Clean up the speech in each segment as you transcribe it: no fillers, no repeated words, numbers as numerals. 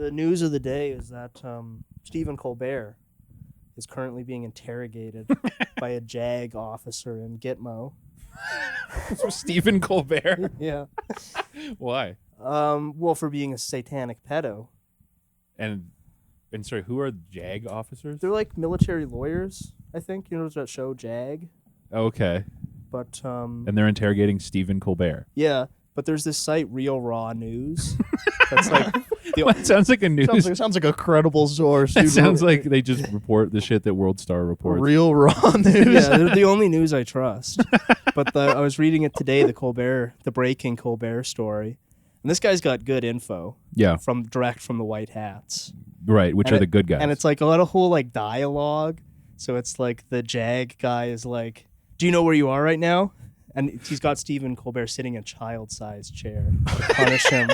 The news of the day is that Stephen Colbert is currently being interrogated by a JAG officer in Gitmo. Stephen Colbert? Yeah. Why? Well, for being a satanic pedo. And sorry, who are JAG officers? They're like military lawyers, I think. You know that show, JAG? Okay. But and they're interrogating Stephen Colbert. Yeah, but there's this site, Real Raw News. That's like it sounds like a news. Sounds like a credible source. It sounds like they just report the shit that World Star reports. Real Raw News. Yeah, they're the only news I trust. But I was reading it today, the breaking Colbert story, and this guy's got good info. Yeah, direct from the White Hats. Right, which are the good guys. And it's like a lot of whole like dialogue. So it's like the JAG guy is like, "Do you know where you are right now?" And he's got Stephen Colbert sitting in a child-sized chair to punish him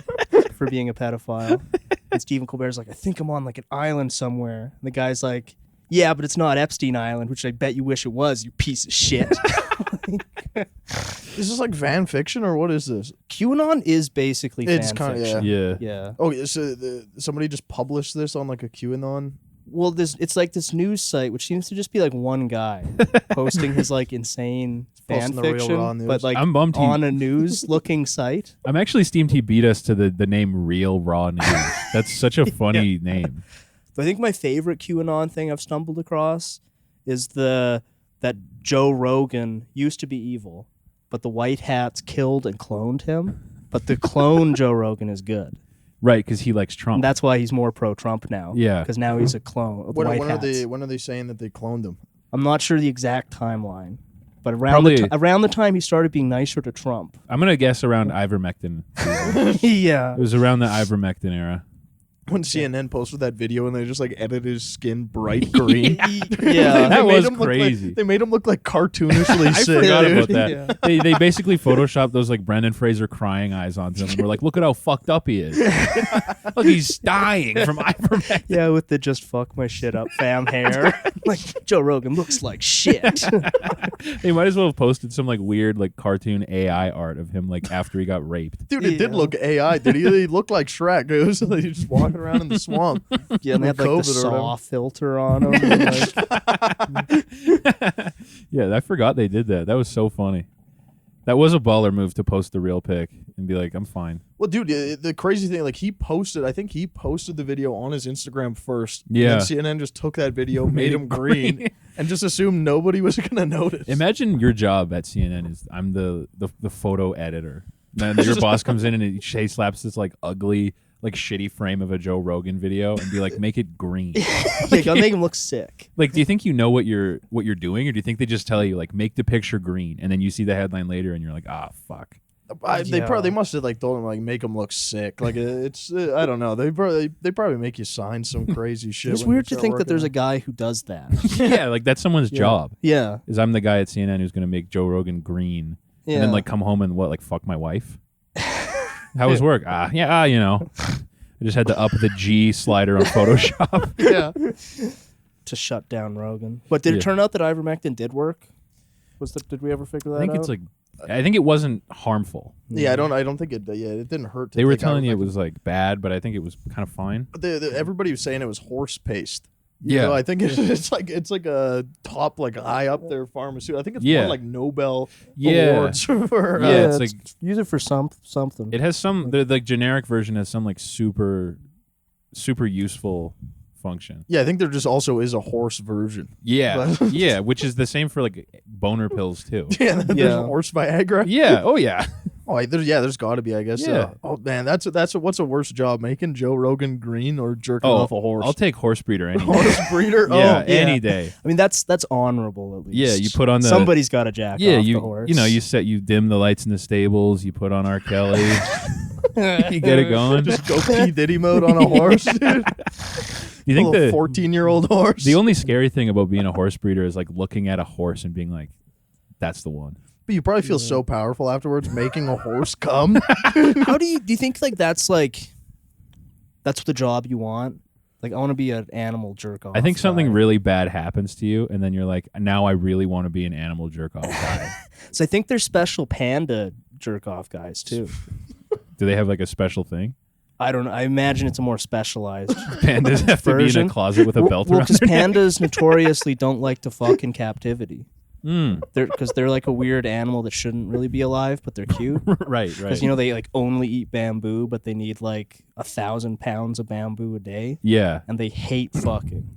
for being a pedophile. And Stephen Colbert's like, "I think I'm on like an island somewhere." And the guy's like, "Yeah, but it's not Epstein Island, which I bet you wish it was, you piece of shit." Is this like fan fiction or what is this? QAnon is basically fan fiction. Yeah. Oh, so somebody just published this on like a QAnon? Well, it's like this news site, which seems to just be like one guy posting his like insane fan fiction, but like I'm bummed on a news-looking site. I'm actually steamed he beat us to the name Real Raw News. That's such a funny name. But I think my favorite QAnon thing I've stumbled across is that Joe Rogan used to be evil, but the White Hats killed and cloned him. But the clone Joe Rogan is good. Right, because he likes Trump. And that's why he's more pro-Trump now. Yeah. Because now he's a clone of the White Hats. When are they saying that they cloned him? I'm not sure the exact timeline. But around the time he started being nicer to Trump. I'm going to guess around ivermectin. Yeah. It was around the ivermectin era. When CNN posted that video and they just like edited his skin bright green. Yeah. That was crazy. They made him look like cartoonishly sick. I forgot dude. about that. Yeah. They basically photoshopped those like Brendan Fraser crying eyes onto him. And we're like, look at how fucked up he is. Look, he's dying from ivermectin. Yeah, with the just fuck my shit up fam hair. Like, Joe Rogan looks like shit. They might as well have posted some like weird like cartoon AI art of him like after he got raped. Dude, it did look AI. He looked like Shrek. It was like just walking around in the swamp. Yeah, and they had like the saw filter on him. Yeah, I forgot they did that. That was so funny. That was a baller move to post the real pic and be like, I'm fine. Well, dude, the crazy thing, like I think he posted the video on his Instagram first. Yeah. And CNN just took that video, made him green, and just assumed nobody was going to notice. Imagine your job at CNN is I'm the photo editor. And then your boss comes in and he slaps this like ugly, like shitty frame of a Joe Rogan video and be like, make it green. Like, I'll make him look sick. Like, do you think you know what you're doing, or do you think they just tell you like make the picture green and then you see the headline later and you're like, ah, fuck. They must have like told him like make him look sick. Like it's I don't know. They probably make you sign some crazy shit. It's weird to think that there's a guy who does that. Yeah, like that's someone's job. Yeah, is I'm the guy at CNN who's gonna make Joe Rogan green and then like come home and like fuck my wife. How was work? You know. I just had to up the G slider on Photoshop. Yeah. To shut down Rogan. But did it turn out that ivermectin did work? Did we ever figure that out? I think it's like I think it wasn't harmful. Yeah, I don't think it it didn't hurt. They were telling you it was like bad, but I think it was kind of fine. But everybody was saying it was horse paste. Yeah, I think it's like a top like high up there pharmaceutical. I think it's won like Nobel awards for. It's like use it for something. It has some the generic version has some like super useful function. Yeah, I think there just also is a horse version. Yeah, yeah, which is the same for like boner pills too. Yeah, there's horse Viagra. Yeah, oh yeah. Oh, there's got to be, I guess. Yeah. Oh man, what's a worse job, making Joe Rogan green or jerking off a horse? I'll take horse breeder any day. Horse breeder. Any day. I mean, that's honorable at least. Yeah, you put on somebody's got to jack off the horse. You know, you dim the lights in the stables. You put on R. Kelly. You get it going. Just go P Diddy mode on a horse, dude. You think the 14-year-old horse? The only scary thing about being a horse breeder is like looking at a horse and being like, "That's the one." But you probably feel so powerful afterwards, making a horse come. How do you think like that's the job you want? Like, I want to be an animal jerk off. I think something really bad happens to you, and then you're like, now I really want to be an animal jerk off guy. So I think there's special panda jerk off guys too. Do they have like a special thing? I don't know. I imagine it's a more specialized Pandas have to be in version. a closet with a belt Well, around because their neck. pandas notoriously don't like to fuck in captivity. Mm. Because they're like a weird animal that shouldn't really be alive, but they're cute. Right. Because they like only eat bamboo, but they need like 1,000 pounds of bamboo a day, Yeah. and they hate fucking.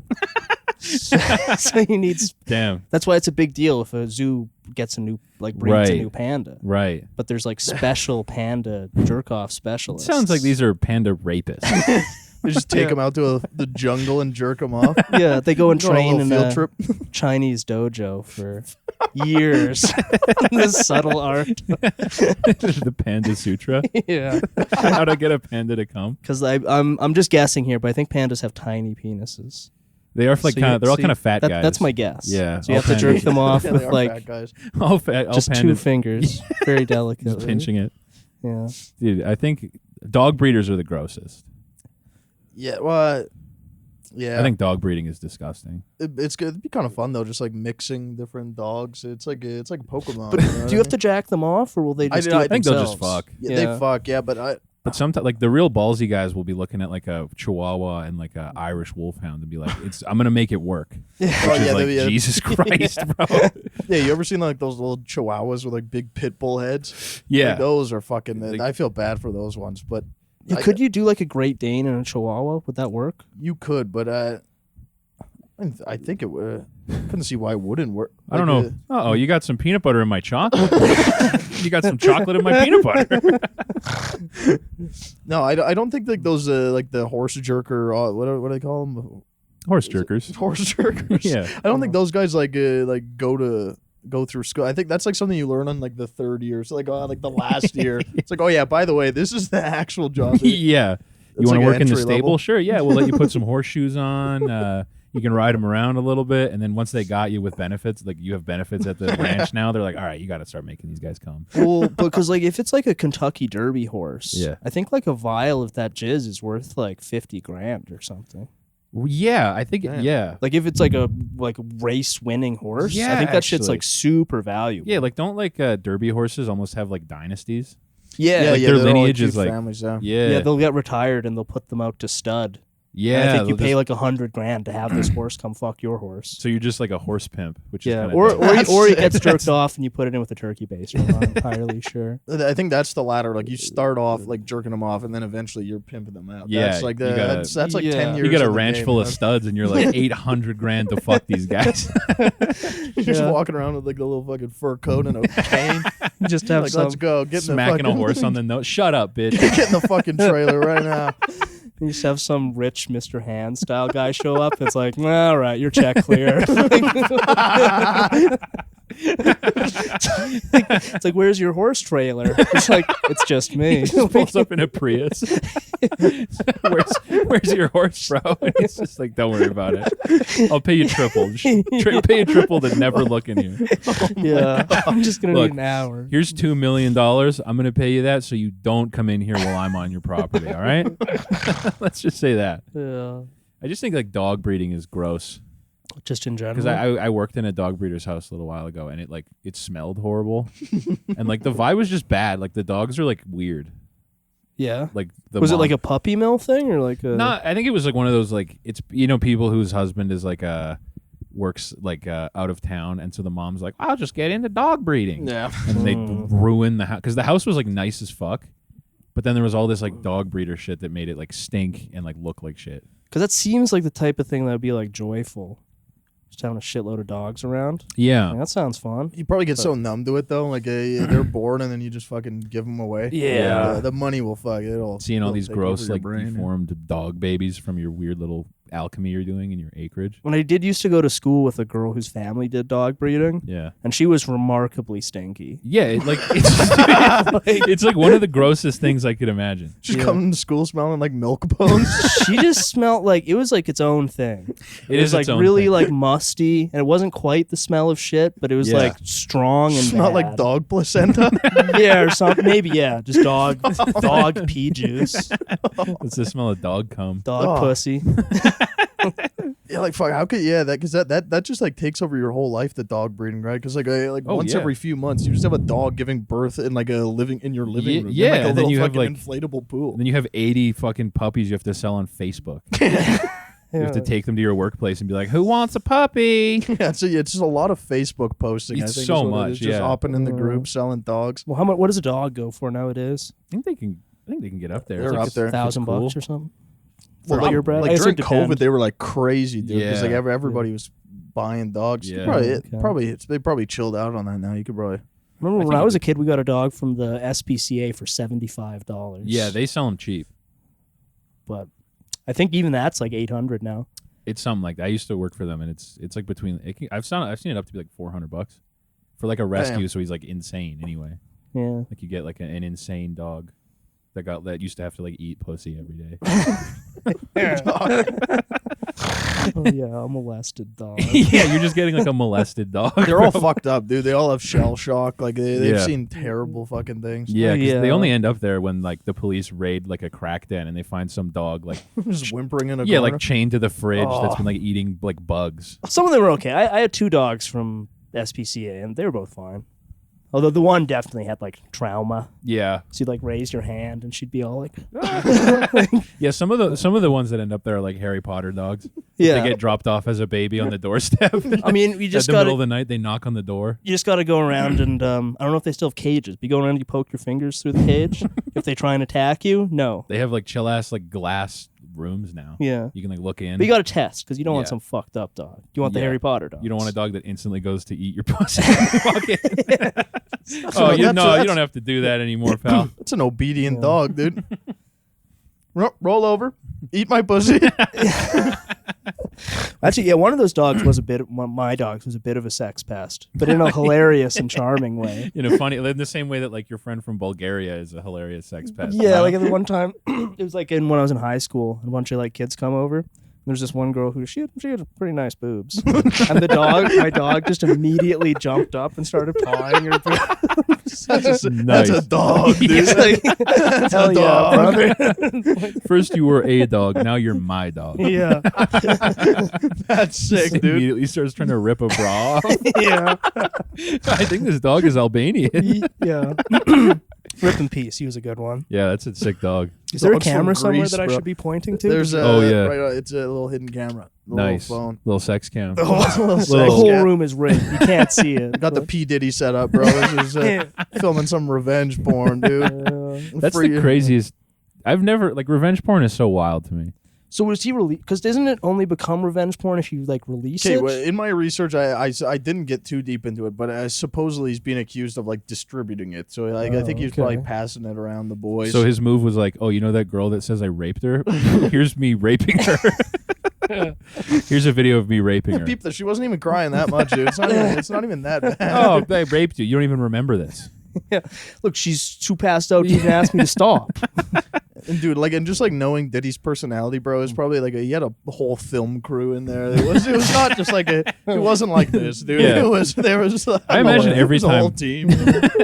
So you need. Damn. That's why it's a big deal if a zoo gets a new breeds a Right. new panda. Right. But there's like special panda jerk off specialists. Sounds like these are panda rapists. They just take them out to the jungle and jerk them off. Yeah, they go and Go on a train in little a field trip. Chinese dojo for years. This subtle art. The Panda Sutra. Yeah, How to get a panda to come. because I'm just guessing here, but I think pandas have tiny penises. They are like So kind of. They're all kind of fat guys. That's my guess. Yeah, So you all have to jerk pandas. them off Yeah, with they are like fat guys. all fat. All just pandas. 2 fingers, very delicately. Just pinching it. Yeah. Dude, I think dog breeders are the grossest. Yeah, well, yeah. I think dog breeding is disgusting. it's good. It'd be kind of fun though, just like mixing different dogs. It's like Pokemon. But do you have to jack them off, or will they just do it I think they'll just themselves? fuck. Yeah, they fuck. Yeah, but But sometimes, like the real ballsy guys will be looking at like a Chihuahua and like a Irish Wolfhound and be like, "I'm gonna make it work." Which is like, Jesus Christ, bro. Yeah, you ever seen like those little Chihuahuas with like big pit bull heads? Yeah, Like, those are fucking. Like- I feel bad for those ones, but Could you do like a Great Dane and a Chihuahua? Would that work? you could. But I think it would. Couldn't see why it wouldn't work. I don't know. Oh, you got some peanut butter in my chocolate. You got some chocolate in my peanut butter. No, I don't think like those like the horse jerker. What do they call them? Horse jerkers. Horse jerkers. Yeah. I don't think those guys like go through school. I think that's like something you learn on like the third year. So like the last year. It's like, oh yeah, by the way, this is the actual job. Yeah. You It's want to like work in the entry stable? level. Sure. Yeah, we'll let you put some horseshoes on. You can ride them around a little bit, and then once they got you with benefits, like you have benefits at the ranch now, they're like, all right, you got to start making these guys come. Well, because like if it's like a Kentucky Derby horse, Yeah. I think like a vial of that jizz is worth like 50 grand or something. Yeah, I think. Damn. Yeah. Like if it's like a race winning horse, Yeah, I think that shit's actually. like super valuable. Yeah, like don't like Derby horses almost have like dynasties? Yeah, like, their they're all, lineage is huge like- families. Yeah. Yeah. they'll get retired and they'll put them out to stud. Yeah. And I think you they'll pay just- like 100 grand to have this horse come fuck your horse. So you're just like a horse pimp, which Yeah, is or kinda or he That's- gets jerked off and you put it in with a turkey baster. I'm not entirely sure. I think that's the latter. Like you start off like jerking them off, and then evenally you're pimping them out. Yeah, that's like you gotta- that's like 10 Yeah. years. you got a in the ranch game, full you of know? studs, and you're like 800 grand to fuck these guys. You're just Yeah. walking around with like a little fucking fur coat and a cane. Just have Like, some. let's go. Get in the Smacking fucking, a horse on the nose. Shut up, bitch. Get in the fucking trailer right now. You just have some rich Mr. Hand style guy show up. It's like, all right, your check clear. It's like, where's your horse trailer? It's like, it's just me. He just pulls up in a Prius. where's your horse, bro? And it's just like, don't worry about it. I'll pay you triple. Pay you triple to never look in here. Yeah, I'm just gonna Look, need an hour. Here's $2 million. I'm gonna pay you that so you don't come in here while I'm on your property. All right? Let's just say that. Yeah, I just think like dog breeding is gross just in general. because I worked in a dog breeder's house a little while ago and it smelled horrible and like the vibe was just bad. Like the dogs are like weird. yeah. Like the Was it mom- like a puppy mill thing or like a? No, I think it was like one of those like it's people whose husband is like works like out of town, and so the mom's like, I'll just get into dog breeding, Yeah. and they ruin the house because the house was like nice as fuck, but then there was all this like dog breeder shit that made it like stink and like look like shit. Because that seems like the type of thing that would be like joyful. Just having a shitload of dogs around. Yeah, Like, that sounds fun. You probably get so numb to it though. Like they're bored, and then you just fucking give them away. Yeah. The money will fuck. It'll seeing all it'll these take gross over your like brain. deformed dog babies from your weird little alchemy you're doing in your acreage. When I did used to go to school with a girl whose family did dog breeding, Yeah. and she was remarkably stinky. Yeah, it's like one of the grossest things I could imagine. Just Yeah. coming to school smelling like milk bones. She just smelled like it was like its own thing. It was is like its own really thing. like musty, and it wasn't quite the smell of shit, but it was Yeah. like strong and Smelled like bad. dog placenta. Yeah, or something. Maybe just dog pee juice, It's the smell of dog cum. dog Oh. pussy. Yeah, like fuck. How could that? Because that just like takes over your whole life. The dog breeding, right? Because once every few months, you just have a dog giving birth in like your living room. Yeah, in, like, a and then little you have fucking like inflatable pool. And then you have 80 fucking puppies you have to sell on Facebook. You have to take them to your workplace and be like, "Who wants a puppy?" Yeah, so it's just a lot of Facebook posting. It's I think so is what much, it is, just yeah. hopping in the group selling dogs. Well, how much? What does a dog go for nowadays? I think they can get up there. They're It's like up there. $1,000 cool. or something. Well, For purebred? I like guess it during depends. COVID, they were like crazy, dude. Because like Yeah. everybody was buying dogs. You Yeah. they probably chilled out on that now. You could probably. Remember when I was a kid, we got a dog from the SPCA for $75. Yeah, they sell them cheap. But I think even that's like $800 now. It's something like that. I used to work for them, and it's like between. I've seen it up to be like $400 for like a rescue. Damn. So he's like insane anyway. Yeah. Like you get like an insane dog that used to have to like eat pussy every day. Oh yeah, a molested dog. Yeah, you're just getting like a molested dog. They're all fucked up, dude. They all have shell shock. Like they've Yeah. seen terrible fucking things. Yeah, 'cause Yeah. they only end up there when like the police raid like a crack den and they find some dog like Just whimpering in a yeah, corner. like chained to the fridge that's Oh. been like eating like bugs. Some of them were okay. I had 2 dogs from SPCA, and they were both fine. Although the one definitely had like trauma. Yeah, So you'd like raise your hand, and she'd be all like, yeah. Some of the ones that end up there are like Harry Potter dogs. "Yeah." They get dropped off as a baby on the doorstep. I mean, you At just the got middle of to the night, they knock on the door. you just got to go around and I don't know if they still have cages. But you go around and you poke your fingers through the cage. If they try and attack you, no. They have like chill ass like glass rooms now. Yeah. You can like look in. But you got to test because you don't want Yeah. some fucked up dog. You want the Yeah. Harry Potter dog. You don't want a dog that instantly goes to eat your pussy. when you walk in. Oh, you don't have to do that anymore, pal. It's an obedient dog, dude. Roll over, eat my pussy. Actually, yeah, one of those dogs was one of my dogs was a bit of a sex pest, but in a hilarious and charming way. In a funny, in the same way that like your friend from Bulgaria is a hilarious sex pest. Yeah, like at the one time, it was like when I was in high school, and a bunch of like kids come over. There's this one girl who she had pretty nice boobs, and my dog just immediately jumped up and started pawing her boobs. That's Nice. a dog, dude. He's like, hell yeah, brother. First you were a dog, now you're my dog. Yeah, That's sick, dude. Immediately starts trying to rip a bra off. yeah, I think this dog is Albanian. yeah. Rip in peace. He was a good one. Yeah, that's a sick dog. Is there a Dogs from camera somewhere Greece, that I bro. should be pointing to? There's a Oh, yeah. right, it's a little hidden camera. Nice. Little phone. Little sex cam. the whole, Little- whole room is rigged. You can't see it. Got the P Diddy set up, bro. This is filming some revenge porn, dude. That's the craziest. I've never like revenge porn is so wild to me. So was he released? Because doesn't it only become revenge porn if you like release Okay, it? well, in my research, I didn't get too deep into it, but supposedly he's being accused of like distributing it. So like I think he's probably passing it around the boys. So his move was like, oh, you know that girl that says I raped her? Here's me raping her. Here's a video of me raping her. Peep that she wasn't even crying that much, dude. It's not even that bad. Oh, I raped you. You don't even remember this. Yeah. Look, she's too passed out to even ask me to stop. And dude, like, and just like knowing Diddy's personality, bro, is probably like he had a whole film crew in there. It was not just like it wasn't like this, dude. Yeah. There was like, I imagine every it was a whole time- team.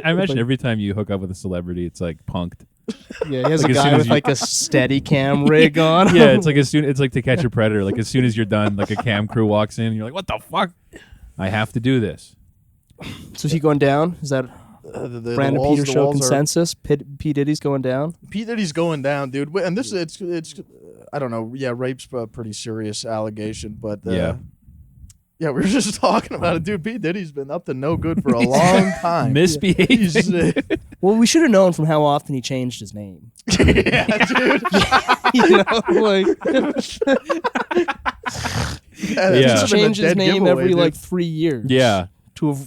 I imagine every time you hook up with a celebrity, it's like punked. Yeah, he has Like, a as soon guy as with you- like a steady cam rig on. Yeah, it's like it's like To Catch a Predator. Like as soon as you're done, like a cam crew walks in, and you're like, what the fuck? I have to do this. So is he going down? Is that The Brandon walls- Peters the show walls are- consensus? P. Diddy's going down? P Diddy's going down, dude. And this it's I don't know. Yeah, rape's a pretty serious allegation, but Yeah. yeah, we were just talking about it, dude. P Diddy's been up to no good for a long time. Misbehaving. He's, Well, we should have known from how often he changed his name. yeah, dude. You know, like Yeah, Yeah. that's just been a change his dead name giveaway, every dude. like 3 years. Yeah.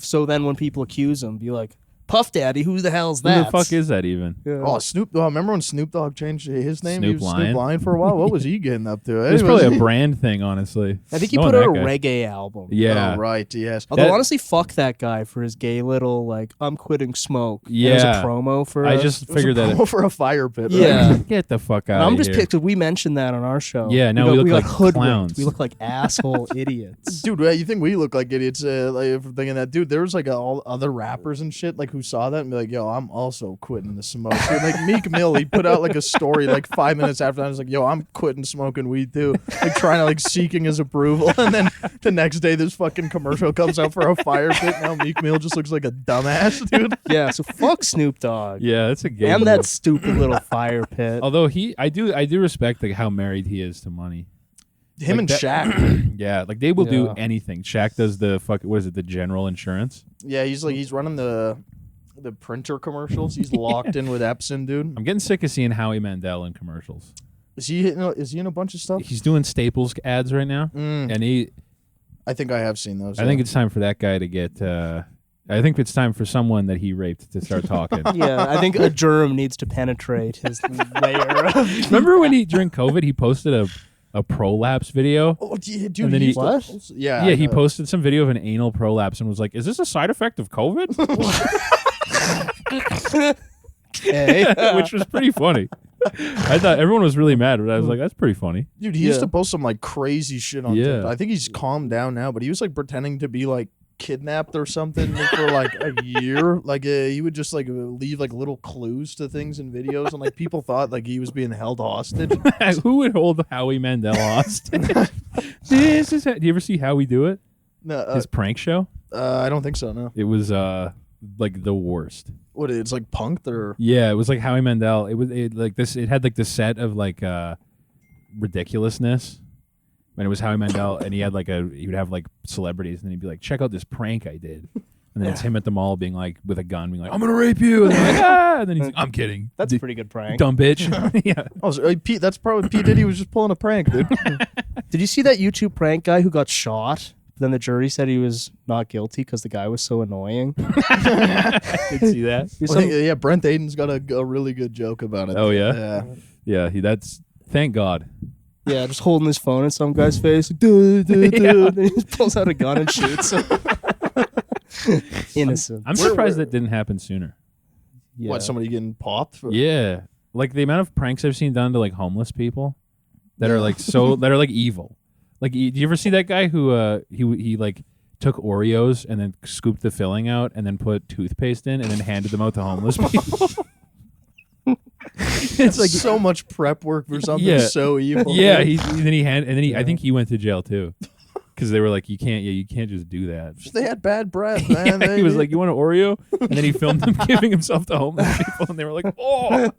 So then when people accuse him, be like, Puff Daddy, who the hell's Who that? the fuck is that even? Yeah. Oh, Snoop! Oh, remember when Snoop Dogg changed his name? Snoop He was Lion? Snoop Lion for a while. What was he getting up to? It was probably a brand thing, honestly. I think he Knowing put out a that guy. reggae album. Yeah. Oh, right. Yes. Although That- honestly, fuck that guy for his gay little like I'm quitting smoke. Yeah. It was a promo for. I us. just It was a figured that. promo for a fire pit. Right? Yeah. Get the fuck And out I'm of just here. pissed because we mentioned that on our show. Yeah, now we look like hoodwinked. clowns. We look like asshole idiots. Dude, you think we look like idiots? Like for thinking that, dude. There was like all other rappers and shit like who saw that and be like, yo, I'm also quitting the smoke. Dude, like Meek Mill, he put out like a story like 5 minutes after that. I was like, yo, I'm quitting smoking weed too. Like trying to like seeking his approval. And then the next day this fucking commercial comes out for a fire pit. Now Meek Mill just looks like a dumbass, dude. Yeah, so fuck Snoop Dogg. Yeah, that's a game. And that stupid little fire pit. Although I do respect like how married he is to money. Him Like and that- Shaq. Yeah, like they will do Yeah. anything. Shaq does the what is it? The General Insurance. Yeah, he's running the printer commercials. He's locked in with Epson, dude. I'm getting sick of seeing Howie Mandel in commercials. Is he in a bunch of stuff? He's doing Staples ads right now, and I think I have seen those. I think it's time for that guy to get. I think it's time for someone that he raped to start talking. Yeah, I think a germ needs to penetrate his layer of... Remember when during COVID he posted a prolapse video? Oh, yeah, dude. And then he he- used to What? post- Yeah. Yeah, he posted some video of an anal prolapse and was like, "Is this a side effect of COVID?" Hey. Which was pretty funny. I thought everyone was really mad, but I was like, "That's pretty funny." Dude, he used Yeah. to post some like crazy shit on Yeah. TikTok. I think he's calmed down now, but he was like pretending to be like kidnapped or something for like a year. Like he would just like leave like little clues to things in videos, and like people thought like he was being held hostage. Who would hold Howie Mandel hostage? This is. Do you ever see Howie do it? No, His prank show. I don't think so. No, It was like the worst. what it's like punked or Yeah, it was like Howie Mandel. It had like the set of like ridiculousness. And it was Howie Mandel, and he would have like celebrities, and then he'd be like, "Check out this prank I did," and then it's him at the mall being like, with a gun, being like, "I'm gonna rape you," and they're like, "Ah!" And then he's like, "I'm kidding." That's a pretty good prank. Dumb bitch. Yeah. oh, so, Pete. That's probably Pete Diddy was just pulling a prank, dude. Did you see that YouTube prank guy who got shot? Then the jury said he was not guilty because the guy was so annoying. I did see that. He's Well, some- yeah, Brent Aiden's got a really good joke about it. Oh, yeah? Yeah. Yeah. That's thank God. yeah, just holding his phone in some guy's face. Like, duh, duh, duh, Yeah. and he just pulls out a gun and shoots him. Innocent. I'm surprised that didn't happen sooner. Yeah. What? Somebody getting popped? Yeah, like the amount of pranks I've seen done to like homeless people that are like that are like evil. Like, do you ever see that guy who he like took Oreos and then scooped the filling out and then put toothpaste in and then handed them out to homeless people? It's like so much prep work for something Yeah. so evil. Yeah, I think he went to jail too. Because they were like, you can't just do that. They had bad breath, man. Yeah, he was like, "You want an Oreo?" And then he filmed him giving himself to homeless people, and they were like, "Oh,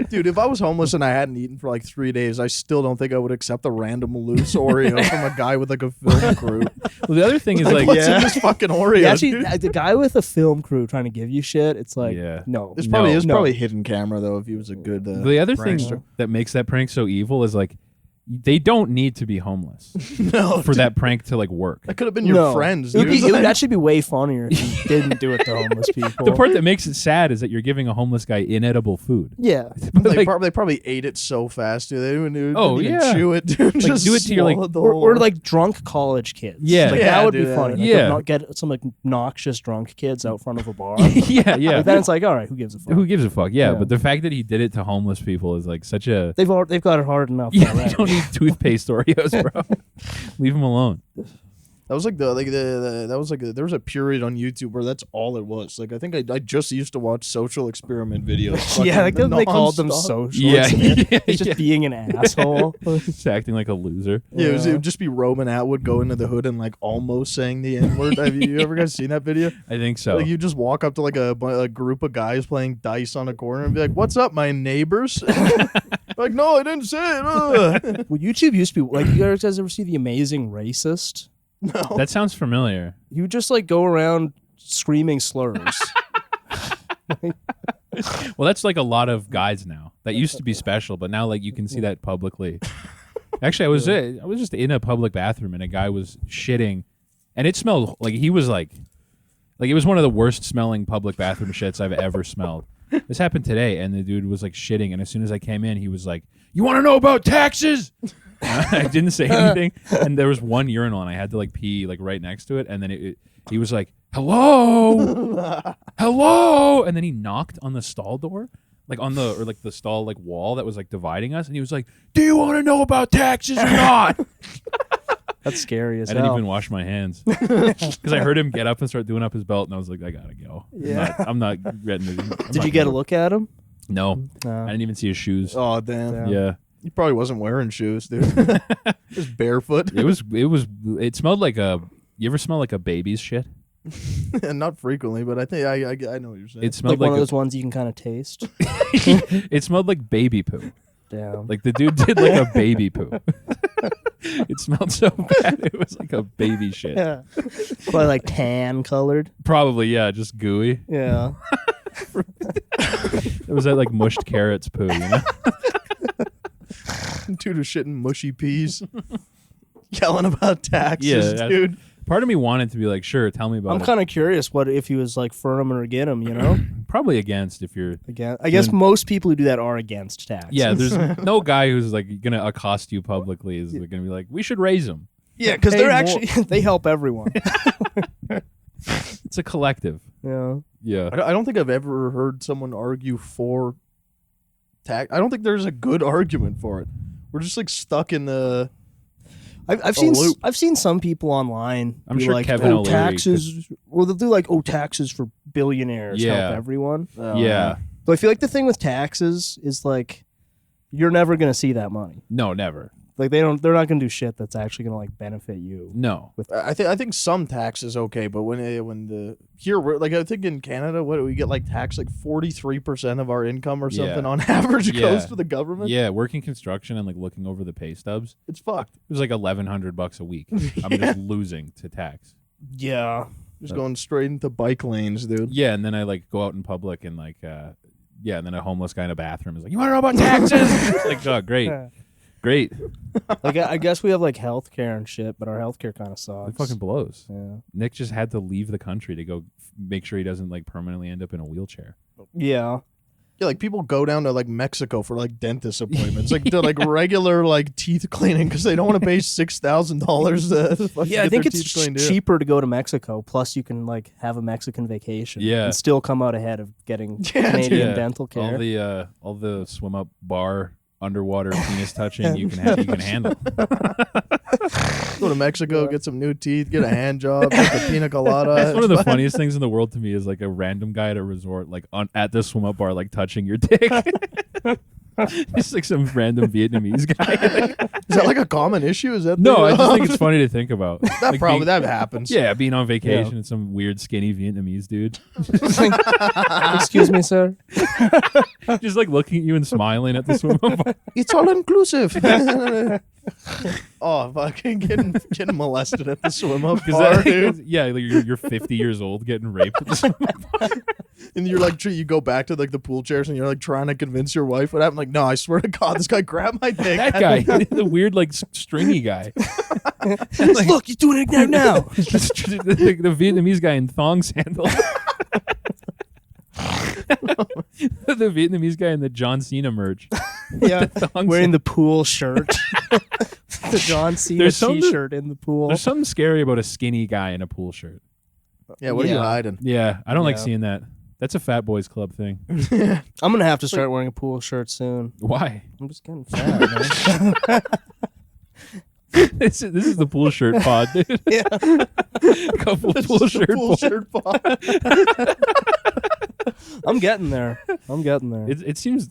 dude, if I was homeless and I hadn't eaten for like 3 days, I still don't think I would accept a random loose Oreo from a guy with like a film crew. Well, the other thing is like, What's in this fucking Oreo? Yeah, actually, dude? the guy with a film crew trying to give you shit, it's like, Yeah. no. There's probably No. probably hidden camera though if he was a good. the other thing prankster. that makes that prank so evil is like, they don't need to be homeless No, for that prank to like work. that could have been your No. friends. It would, Dude. be, it would actually be way funnier if you didn't do it to homeless people. The part that makes it sad is that you're giving a homeless guy inedible food. yeah. they, like, probably ate it so fast, dude. They didn't Oh, even yeah. chew it, dude. Like, Just do it to your, like- swallowed the Or, whole- or like drunk college kids. Yeah. Like, Yeah, that would do be that. funny. Like, Yeah. not get some like noxious drunk kids out front of a bar. Yeah, yeah. Like, then it's like, all right, who gives a fuck? Who gives a fuck? Yeah, Yeah. but the fact that he did it to homeless people is like such a. They've got it hard enough. Yeah, they already. don't need toothpaste Oreos, bro. Leave them alone. That was like there was a period on YouTube where that's all it was. Like I think I just used to watch social experiment videos. Yeah, like fucking they called them nonstop. social. Yeah, yeah, It's just being an asshole. Just acting like a loser. Yeah, it Yeah. would just be Roman Atwood go into the hood and like almost saying the N word. Have you ever guys seen that video? I think so. Like you just walk up to like a group of guys playing dice on a corner and be like, "What's up, my neighbors?" Like, no, I didn't say it. Well, YouTube used to be like, you guys ever see The Amazing Racist? No. That sounds familiar. You just like go around screaming slurs. Well, that's like a lot of guys now. That used to be special, but now like you can see that publicly. Actually, I was just in a public bathroom and a guy was shitting, and it smelled like he was like it was one of the worst smelling public bathroom shits I've ever smelled. This happened today, and the dude was like shitting, and as soon as I came in, he was like, "You want to know about taxes?" I didn't say anything, and there was one urinal, and I had to like pee like right next to it, and then he was like, "Hello, hello," and then he knocked on the stall door, like on the stall like wall that was like dividing us, and he was like, "Do you want to know about taxes or not?" That's scary as I didn't hell. even wash my hands because I heard him get up and start doing up his belt, and I was like, I gotta go. Yeah. I'm not getting it. Did you get a look at him? No, No. I didn't even see his shoes. Oh damn. Yeah, He probably wasn't wearing shoes, dude. Just barefoot. it smelled like a. You ever smell like a baby's shit? Not frequently, but I think I know what you're saying. It smelled Like like, one of those ones you can kind of taste. it smelled like baby poo. Damn. Like the dude did like a baby poo. It smelled so bad. It was like a baby shit. Yeah. Probably like tan colored. Probably, yeah, just gooey. Yeah. It was that like mushed carrots poo, you know? Dude was shitting mushy peas. Yelling about taxes, Yeah, dude. Part of me wanted to be like, sure, tell me about I'm it. kind of curious what if he was like for him or get him, you know? Probably against if you're. Again, I guess most people who do that are against taxes. Yeah, there's no guy who's like gonna accost you publicly is gonna be like, we should raise him. Yeah, because Pay they're more. actually they help everyone. It's a collective. Yeah. Yeah. I don't think I've ever heard someone argue for tax. I don't think there's a good argument for it. We're just like stuck in the. I've seen some people online. I'm be sure like, Kevin oh, O'Leary taxes. Well, they'll do like, oh, taxes for billionaires Yeah. help everyone. Yeah. But I feel like the thing with taxes is like, you're never gonna see that money. No, never. Like they're not gonna do shit that's actually gonna like benefit you. No. I think some tax is okay, but when the here we're like I think in Canada, what do we get like taxed like 43% of our income or something Yeah. on average Yeah. goes to the government. Yeah, working construction and like looking over the pay stubs, It's fucked. it was like $1,100 a week. I'm just losing to tax. Yeah. Just going straight into bike lanes, dude. Yeah, and then I like go out in public and like yeah, and then a homeless guy in a bathroom is like, "You want to know about taxes?" It's like, "Oh, great. Great." Like I guess we have like healthcare and shit, but our healthcare kind of It sucks. fucking blows. Yeah. Nick just had to leave the country to go make sure he doesn't like permanently end up in a wheelchair. Yeah. Yeah, like people go down to like Mexico for like dentist appointments, like to like regular like teeth cleaning because they don't want to pay $6,000. Yeah, I think it's cheaper to go to Mexico. Plus, you can like have a Mexican vacation. Yeah. And still come out ahead of getting Yeah, Canadian Yeah. dental care. All the swim up bar underwater penis touching you can handle. Go to Mexico, get some new teeth, get a hand job, get the pina colada. That's one of the funniest things in the world to me is like a random guy at a resort, like at the swim up bar, like touching your dick. Just like some random Vietnamese guy. Is that like a common issue? Is that No, I just think it's funny to think about. that Like probably being- that happens. Yeah, being on vacation and some weird skinny Vietnamese dude Excuse me, sir. just like looking at you and smiling at the swim up bar. It's all inclusive. Oh, fucking getting molested at the swim up bar, dude. Yeah, like you're 50 years old getting raped at the swim up bar. And you're like, you go back to like the pool chairs and you're like trying to convince your wife what happened. Like, no, I swear to God, this guy grabbed my dick. That guy, the weird like stringy guy. Look, he's doing it now. the Vietnamese guy in thong sandals. The Vietnamese guy in the John Cena merch. Yeah, Thong wearing the pool shirt. The John Cena There's something- T-shirt in the pool. There's something scary about a skinny guy in a pool shirt. Yeah, what are you Yeah. hiding? Yeah, I don't like Yeah. seeing that. That's a fat boys club thing. I'm gonna have to start wearing a pool shirt soon. Why? I'm just getting fat, man. This is the pool shirt pod, dude. Yeah. Couple pool shirt Pool pod. shirt pod. I'm getting there. It seems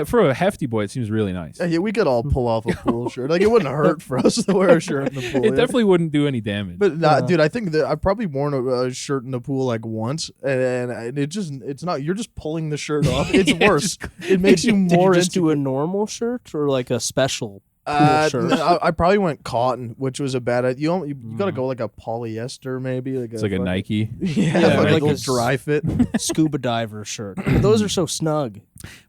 for a hefty boy, it seems really nice. Yeah, we could all pull off a pool shirt. Like, it wouldn't hurt for us to wear a shirt in the pool. It yeah. definitely wouldn't do any damage. But dude, I think that I've probably worn a shirt in the pool like once, and it's not. You're just pulling the shirt off. It's Yeah, worse. It makes you Did more you just do into a normal shirt or like a special pool shirt? no, I probably went cotton, which was a bad idea. You gotta go like a polyester, maybe. Like it's like a fucking- Nike. Yeah, Yeah, like like a a little dry fit. Scuba diver shirt. But those are so snug.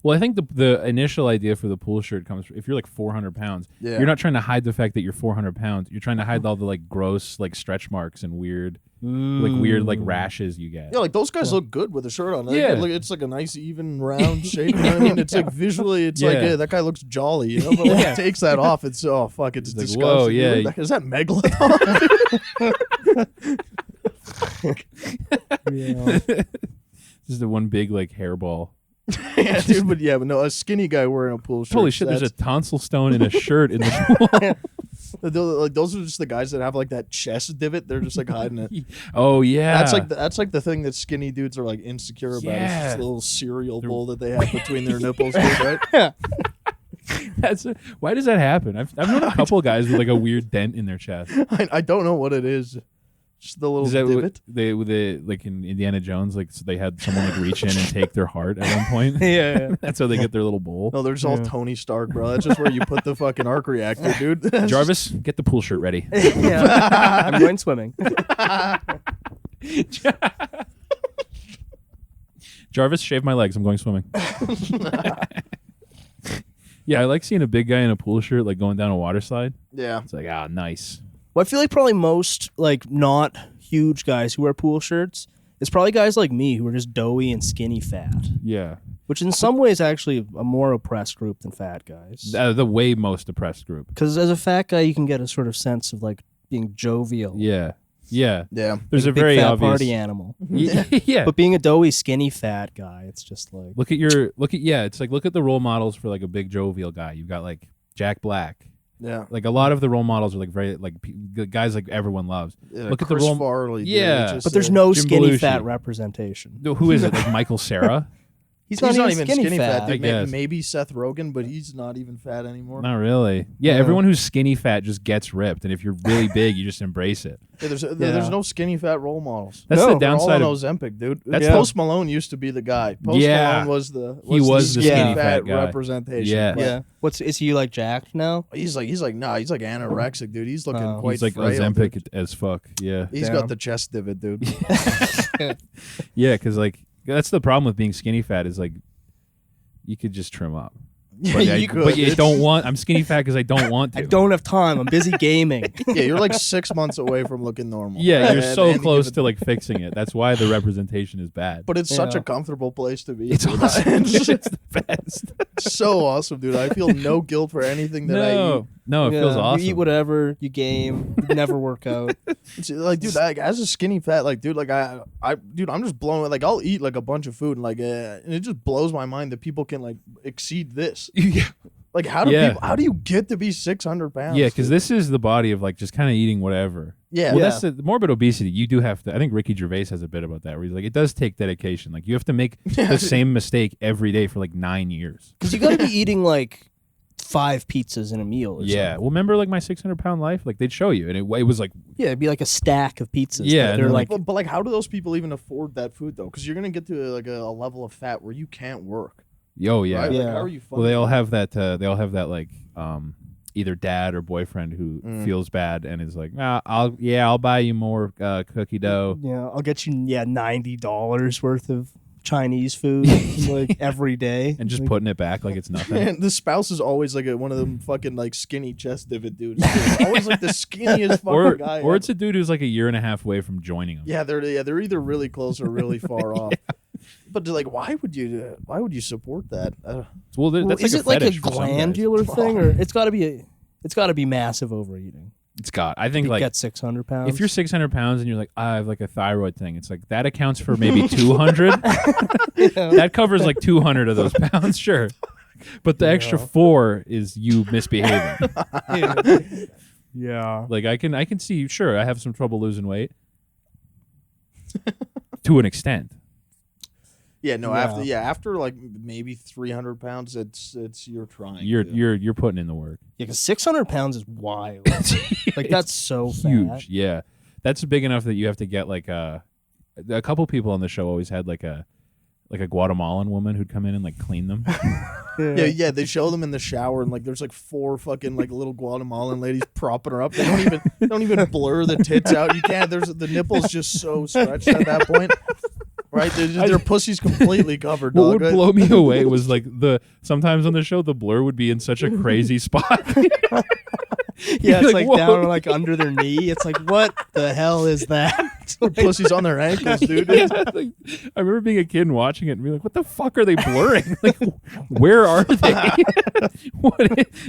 Well, I think the initial idea for the pool shirt comes if you're like 400 pounds. Yeah. You're not trying to hide the fact that you're 400 pounds. You're trying to hide all the like gross like stretch marks and weird like rashes you get. Yeah, like those guys look good with a shirt on. Yeah. It's like a nice even round shape. You know what I mean? It's like visually, it's like, Yeah. yeah, that guy looks jolly. You know, but when Yeah. he takes that off, it's it's like, disgusting. whoa, yeah. Is that megalodon? Yeah. Just the one big like hairball. Yeah, dude. But no, a skinny guy wearing a pool shirt. Holy shit! There's a tonsil stone in a shirt in the pool. Like those are just the guys that have like that chest divot. They're just like hiding it. Oh yeah. That's like the thing that skinny dudes are like insecure about. It's Yeah. just a little cereal bowl that they have between their nipples, dude, right? Yeah. Why does that happen? I've known a couple guys with like a weird dent in their chest. I don't know what it is. Just the little Is that divot. they like in Indiana Jones, like so they had someone like reach in and take their heart at one point. Yeah. That's how they get their little bowl. No, they're just all Yeah. Tony Stark, bro. That's just where you put the fucking arc reactor, dude. That's Jarvis, get the pool shirt ready. Yeah. I'm going swimming. Jarvis, shave my legs. I'm going swimming. Yeah, I like seeing a big guy in a pool shirt like going down a water slide. yeah. It's like, nice. Well, I feel like probably most like not huge guys who wear pool shirts, it's probably guys like me who are just doughy and skinny fat, Yeah. which in some ways actually a more oppressed group than fat guys. The way most oppressed group. Because as a fat guy, you can get a sort of sense of like being jovial, Yeah. Yeah. Yeah. There's like a very big fat obvious party animal. Yeah. But being a doughy, skinny fat guy, it's just like Look at it's like look at the role models for like a big jovial guy. You've got like Jack Black. Yeah. Like a lot of the role models are like very like guys like everyone loves. Yeah, Look at the Chris role- Farley. Dude, Yeah. just, but there's no Jim skinny Belushi. fat representation. No, who is it? Like Michael Cera? He's He's not even skinny fat. I dude. guess. Maybe Seth Rogen, but he's not even fat anymore. Not really. Yeah, Yeah. everyone who's skinny fat just gets ripped, and if you're really big, you just embrace it. Yeah, there's Yeah. no skinny fat role models. That's No, the They're all downside on of Ozempic, dude. That's Post Malone used to be the guy. Post Yeah. Malone was the He was the skinny fat guy. representation. Yeah. But Yeah. Is he like jacked now? He's like anorexic, dude. He's looking Oh. quite he's like frail, Ozempic dude. as fuck. Yeah, He's Damn. got the chest divot, dude. yeah, because like that's the problem with being skinny fat is like you could just trim up. Yeah, But, you could. but you It's- don't want. I'm skinny fat because I don't want to. I don't have time. I'm busy gaming. Yeah, you're like 6 months away from looking normal. Yeah, you're At so any close given- to like fixing it. That's why the representation is bad. But it's such Yeah. a comfortable place to be. It's dude. awesome. It's It's the best. so awesome, dude. I feel no guilt for anything that I eat. No, it feels Yeah, awesome. You eat whatever, you game, you never work out. It's like, dude, like as a skinny fat, like, dude, like dude, I'm just blown. Like, I'll eat like a bunch of food, and like, and it just blows my mind that people can like exceed this. yeah, Like, how do Yeah. people? How do you get to be 600 pounds? yeah, because dude? this is the body of like just kind of eating whatever. Yeah, Well, Yeah. that's the morbid obesity. You do have to. I think Ricky Gervais has a bit about that, where he's like, it does take dedication. Like you have to make the same mistake every day for like 9 years. Because you got to be eating like 5 pizzas in a meal. Or Yeah. something. Well, remember like my 600-pound life? Like they'd show you, and it was like, Yeah, it'd be like a stack of pizzas. Yeah, and they're then, like, but like, how do those people even afford that food though? Because you're gonna get to like a level of fat where you can't work. oh yeah. Right? Yeah. Like, how are you? Well, they all funding have that. They all have that like either dad or boyfriend who feels bad and is like, I'll buy you more cookie dough. yeah, I'll get you $90 worth of Chinese food like every day, And just like, putting it back like it's that? nothing. And the spouse is always like one of them fucking like skinny chest divot dudes. Dude. Always like the skinniest fucking guy. or it's a dude who's like a year and a half away from joining them. Yeah, they're either really close or really far off. But they're like, why would you support that? Well, Well, that's is like it like a fetish for some guys. glandular thing, or it's got to be massive overeating? It's got. I think You like get 600 pounds. if you're 600 pounds and you're like, I have like a thyroid thing, it's like that accounts for maybe 200. That covers like 200 of those pounds, sure. But the extra 4 is you misbehaving. yeah, Like I can see, sure, I have some trouble losing weight to an extent. Yeah, no. Yeah. After like maybe 300 pounds, it's you're trying. You're putting in the work. yeah, because 600 pounds is wild. Like that's so Huge. fat. Yeah, that's big enough that you have to get like a couple people on the show always had like a Guatemalan woman who'd come in and like clean them. Yeah. They show them in the shower and like there's like 4 fucking like little Guatemalan ladies propping her up. They don't even blur the tits out. You can't. There's the nipples just so stretched at that point. Right, their pussy's completely covered. What Dog. would blow me away was like sometimes on the show the blur would be in such a crazy spot. Yeah, it's like whoa. down like under their knee. It's like, what the hell is that? Their pussy's on their ankles, dude. Yeah, like, I remember being a kid and watching it and being like, "What the fuck are they blurring? Like, where are they?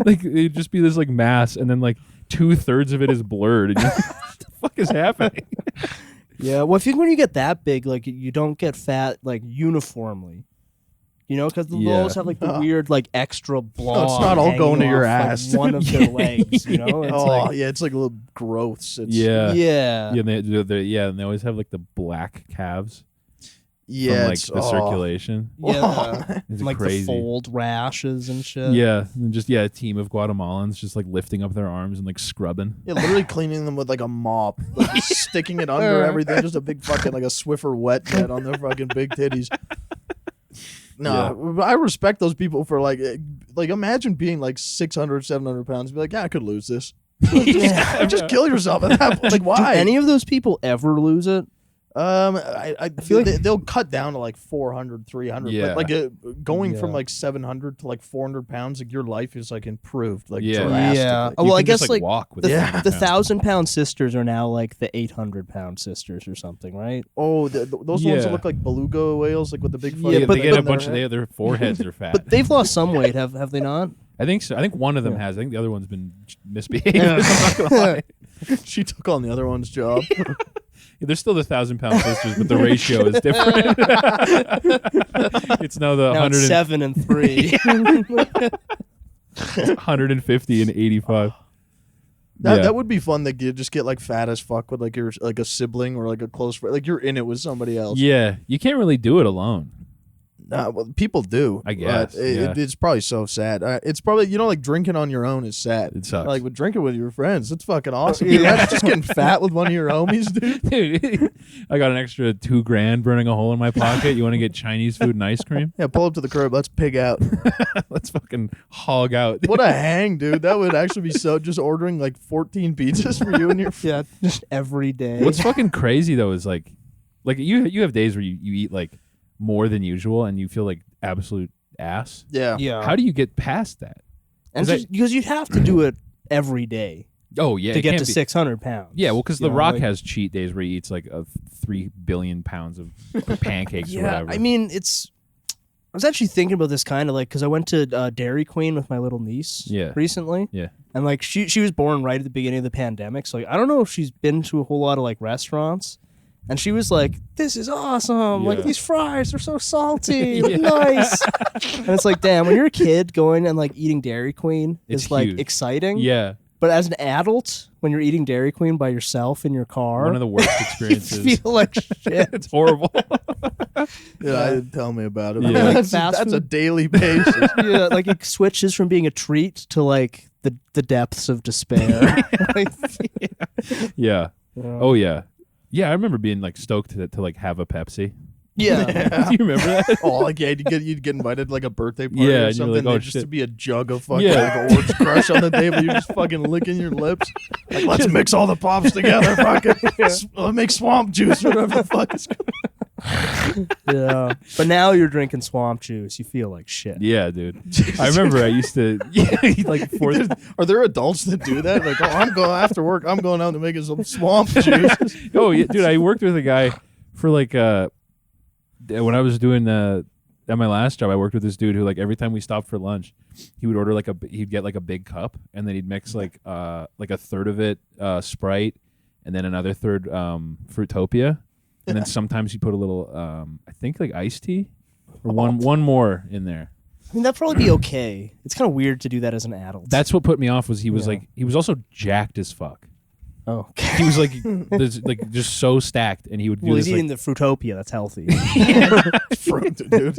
Like, it'd just be this like mass, and then like 2/3 of it is blurred. And you're like, what the fuck is happening? Yeah, well, I think when you get that big, like you don't get fat like uniformly. You know, because they'll Yeah. always have like the weird, like extra blob. it's not all hanging going to your off, like, ass. one of their legs. You know, it's like, yeah, it's like little growths. It's, Yeah. yeah, Yeah, and they always have like the black calves yeah, from like it's, the circulation. yeah, It's like crazy. the fold rashes and shit. Yeah, and just a team of Guatemalans just like lifting up their arms and like scrubbing. Yeah, literally cleaning them with like a mop, like just sticking it under everything, just a big fucking like a Swiffer wet jet on their fucking big titties. No, I respect those people for like imagine being like 600, 700 pounds. Be like, yeah, I could lose this. Just kill yourself at that point. Like, why? Do any of those people ever lose it? I feel like they'll cut down to like 400, 300. Yeah. Like going from Yeah. like 700 to like 400 pounds, like your life is like improved, like Yeah. drastically. Yeah. You Well, I can just, guess like walk with the, it. the 1,000-pound sisters are now like the 800-pound sisters or something, right? Oh, those ones Yeah. that look like beluga whales, like with the big Yeah, fucking. Yeah, but- they get a but- bunch of their foreheads are fat. But they've lost some weight, have they not? I think so. I think one of them Yeah. has. I think the other one's been misbehaving. I'm not gonna lie. She took on the other one's job. Yeah, they're still the 1,000-pound sisters, but the ratio is different. It's now the Now it's 7 and 3. 150 and 85. That would be fun. That you just get like fat as fuck with like your like a sibling or like a close friend. Like you're in it with somebody else. Yeah, you can't really do it alone. Well, people do. I guess, but yeah. it's probably so sad. It's probably like drinking on your own is sad. It sucks. Like with drinking with your friends, it's fucking awesome. You imagine just getting fat with one of your homies, dude. Dude, I got an extra $2,000 burning a hole in my pocket. You want to get Chinese food and ice cream? Yeah, pull up to the curb. Let's pig out. Let's fucking hog out. What a hang, dude. That would actually be so. Just ordering like 14 pizzas for you and your. Yeah, just every day. What's fucking crazy though is like you have days where you eat like more than usual and you feel like absolute ass. Yeah. Yeah. How do you get past that? and is that- just, because you'd have to do it every day Oh yeah, to it get can't to be- 600 pounds. Yeah, well, because You The know, Rock like- has cheat days where he eats like 3 billion pounds of pancakes or Yeah, whatever. I mean, I was actually thinking about this kind of like because I went to Dairy Queen with my little niece Yeah. recently. Yeah. And like she was born right at the beginning of the pandemic, so like I don't know if she's been to a whole lot of like restaurants. And she was like, "This is awesome! Like Yeah. these fries are so salty, nice." And it's like, damn, when you're a kid going and like eating Dairy Queen It's is like huge. exciting. yeah, But as an adult, when you're eating Dairy Queen by yourself in your car, one of the worst you experiences. feel like shit. It's horrible. Yeah, tell me about it. Yeah. That's, Fast that's a food. daily basis. Yeah, like it switches from being a treat to like the depths of despair. Like, Yeah. you know. Oh yeah. Yeah, I remember being like stoked to like have a Pepsi. Yeah. Do you remember that? Oh, like yeah, you'd get invited to like a birthday party Yeah, or and you're something. like, oh, there'd just shit. to be a jug of fucking Yeah. like Orange Crush on the table. You're just fucking licking your lips. Like, let's mix all the pops together. Fucking make swamp juice or whatever the fuck is going. Yeah. But now you're drinking swamp juice. You feel like shit. Yeah, dude. I remember I used to like Are there adults that do that? Like, oh, I'm going after work. I'm going out to make some swamp juice. Oh yeah, dude. I worked with a guy for like when I was doing at my last job. I worked with this dude who like every time we stopped for lunch, he would order he'd get like a big cup and then he'd mix like a third of it Sprite and then another third Fruitopia, and then sometimes he'd put a little I think like iced tea or one more in there. I mean, that'd probably be okay. It's kind of weird to do that as an adult. That's what put me off. Was he was Yeah. like he was also jacked as fuck. oh. He was like like just so stacked, and he would do Well, he's this eating like, the Fruitopia. That's healthy. Fruit, dude.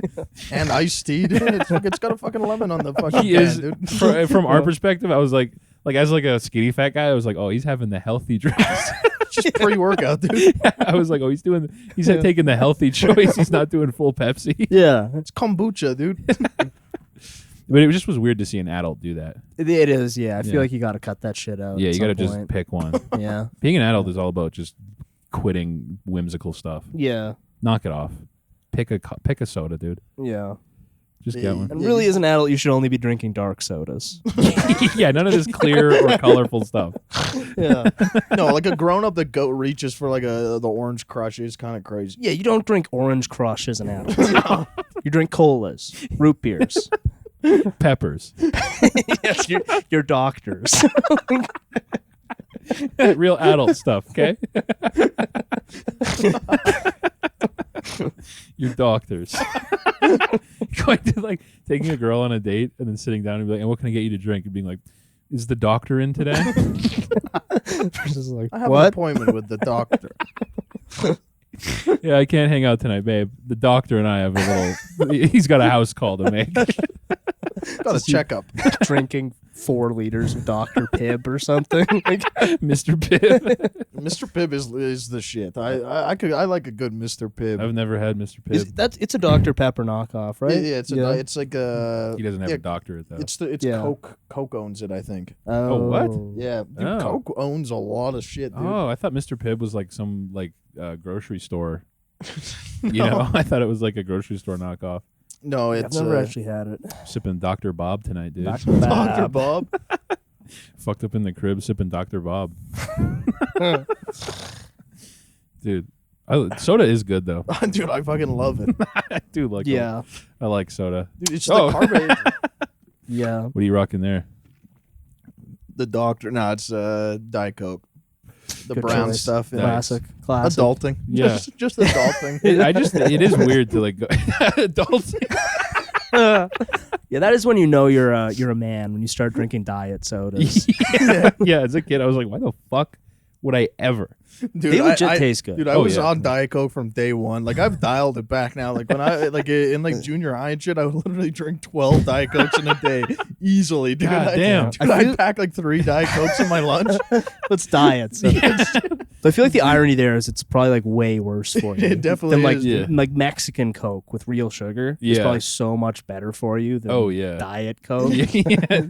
And iced tea, dude. It's got a fucking lemon on the fucking he can, is dude. from our perspective. I was like as like a skinny fat guy, I was like, oh, he's having the healthy drinks. Just pre-workout, dude. I was like, oh, he's taking the healthy choice. He's not doing full Pepsi. Yeah. It's kombucha, dude. But it just was weird to see an adult do that. It is, yeah. I feel Yeah. like you got to cut that shit out. Yeah, at you got to some just point. pick one. Yeah. Being an adult is all about just quitting whimsical stuff. Yeah. Knock it off. Pick a soda, dude. Yeah. Just get one. And really, as an adult, you should only be drinking dark sodas. Yeah, none of this clear or colorful stuff. Yeah. No, like a grown-up that reaches for like the Orange Crush is kind of crazy. Yeah, you don't drink Orange Crush as an adult. You drink colas, root beers. Peppers. Yes, you're doctors. Real adult stuff, okay? You're doctors. going to like taking a girl on a date and then sitting down and be like, and what can I get you to drink? And being like, is the doctor in today? Just like, I have an what? appointment with the doctor. Yeah, I can't hang out tonight, babe. The doctor and I have a little. He's got a house call to make. Got a checkup. Drinking 4 liters of Dr. Pibb or something. Like, Mr. Pibb. Mr. Pibb is the shit. I like a good Mr. Pibb. I've never had Mr. Pibb. it's a Dr. Pepper knockoff, right? Yeah, it's like a. He doesn't have a doctorate though. It's Coke owns it, I think. Oh, what? Yeah, dude, Oh. Coke owns a lot of shit, dude. Oh, I thought Mr. Pibb was like some like grocery store. You know, I thought it was like a grocery store knockoff. No, I've it's never actually had it. Sipping Dr. Bob tonight, dude. Dr. Bob. Fucked up in the crib sipping Dr. Bob. Dude, soda is good though. Dude, I fucking love it. I do like Yeah. I like soda. Dude, it's just the carbonate. Yeah. What are you rocking there? The doctor. No, it's Diet Coke. The Good brown choice. stuff. Yeah. Classic. Adulting. Yeah. Just adulting. It is weird to like go adults. Yeah, that is when you know you're a man, when you start drinking diet sodas. Yeah, as a kid I was like, why the fuck would I ever? Dude, They legit taste good. Dude, I Oh, was yeah. on Diet Coke from day one. Like I've dialed it back now. Like when I like in like junior high and shit, I would literally drink 12 Diet Cokes in a day easily. Dude, God damn. Dude, I'd pack like 3 Diet Cokes in my lunch. It's diet. So. But I feel like the irony there is it's probably like way worse for you. It definitely than like, is. Yeah. like Mexican Coke with real sugar. It's Yeah. probably so much better for you than Oh, yeah. Diet Coke. Yeah.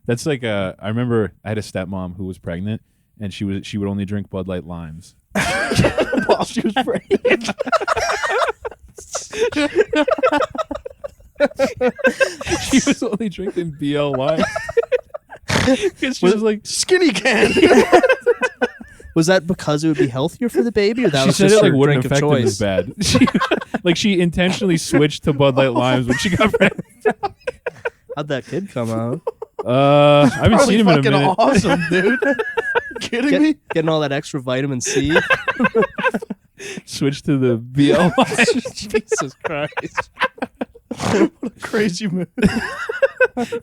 That's like I remember I had a stepmom who was pregnant and she would only drink Bud Light Limes. While she was pregnant. She was only drinking BL Limes. Because she was like, Skinny can. Was that because it would be healthier for the baby, or that she was said just it like her wouldn't drink of affect him choice? as bad. She intentionally switched to Bud Light Limes when she got pregnant. How'd that kid come out? I haven't Probably seen him in a fucking minute. awesome, dude. Kidding me? Getting all that extra vitamin C. Switched to the BL Limes. Jesus Christ. What a crazy move.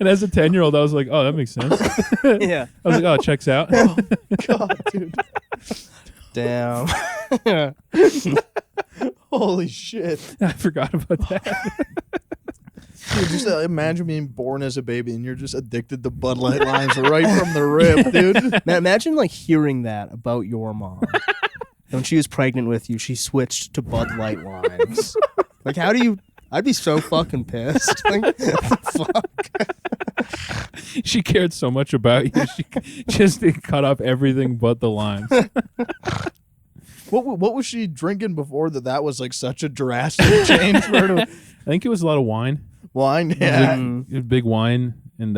And as a 10-year-old, I was like, oh, that makes sense. Yeah. I was like, oh, it checks out. God, dude. Damn. Holy shit. I forgot about that. Dude, just imagine being born as a baby and you're just addicted to Bud Light Limes right from the rip, dude. Man, imagine like hearing that about your mom. When she was pregnant with you, she switched to Bud Light Limes. Like, how do you... I'd be so fucking pissed. Like, fuck. She cared so much about you. She just cut off everything but the limes. What was she drinking before that was like such a drastic change for her to I think it was a lot of wine. wine? Yeah. Mm. It was big wine. And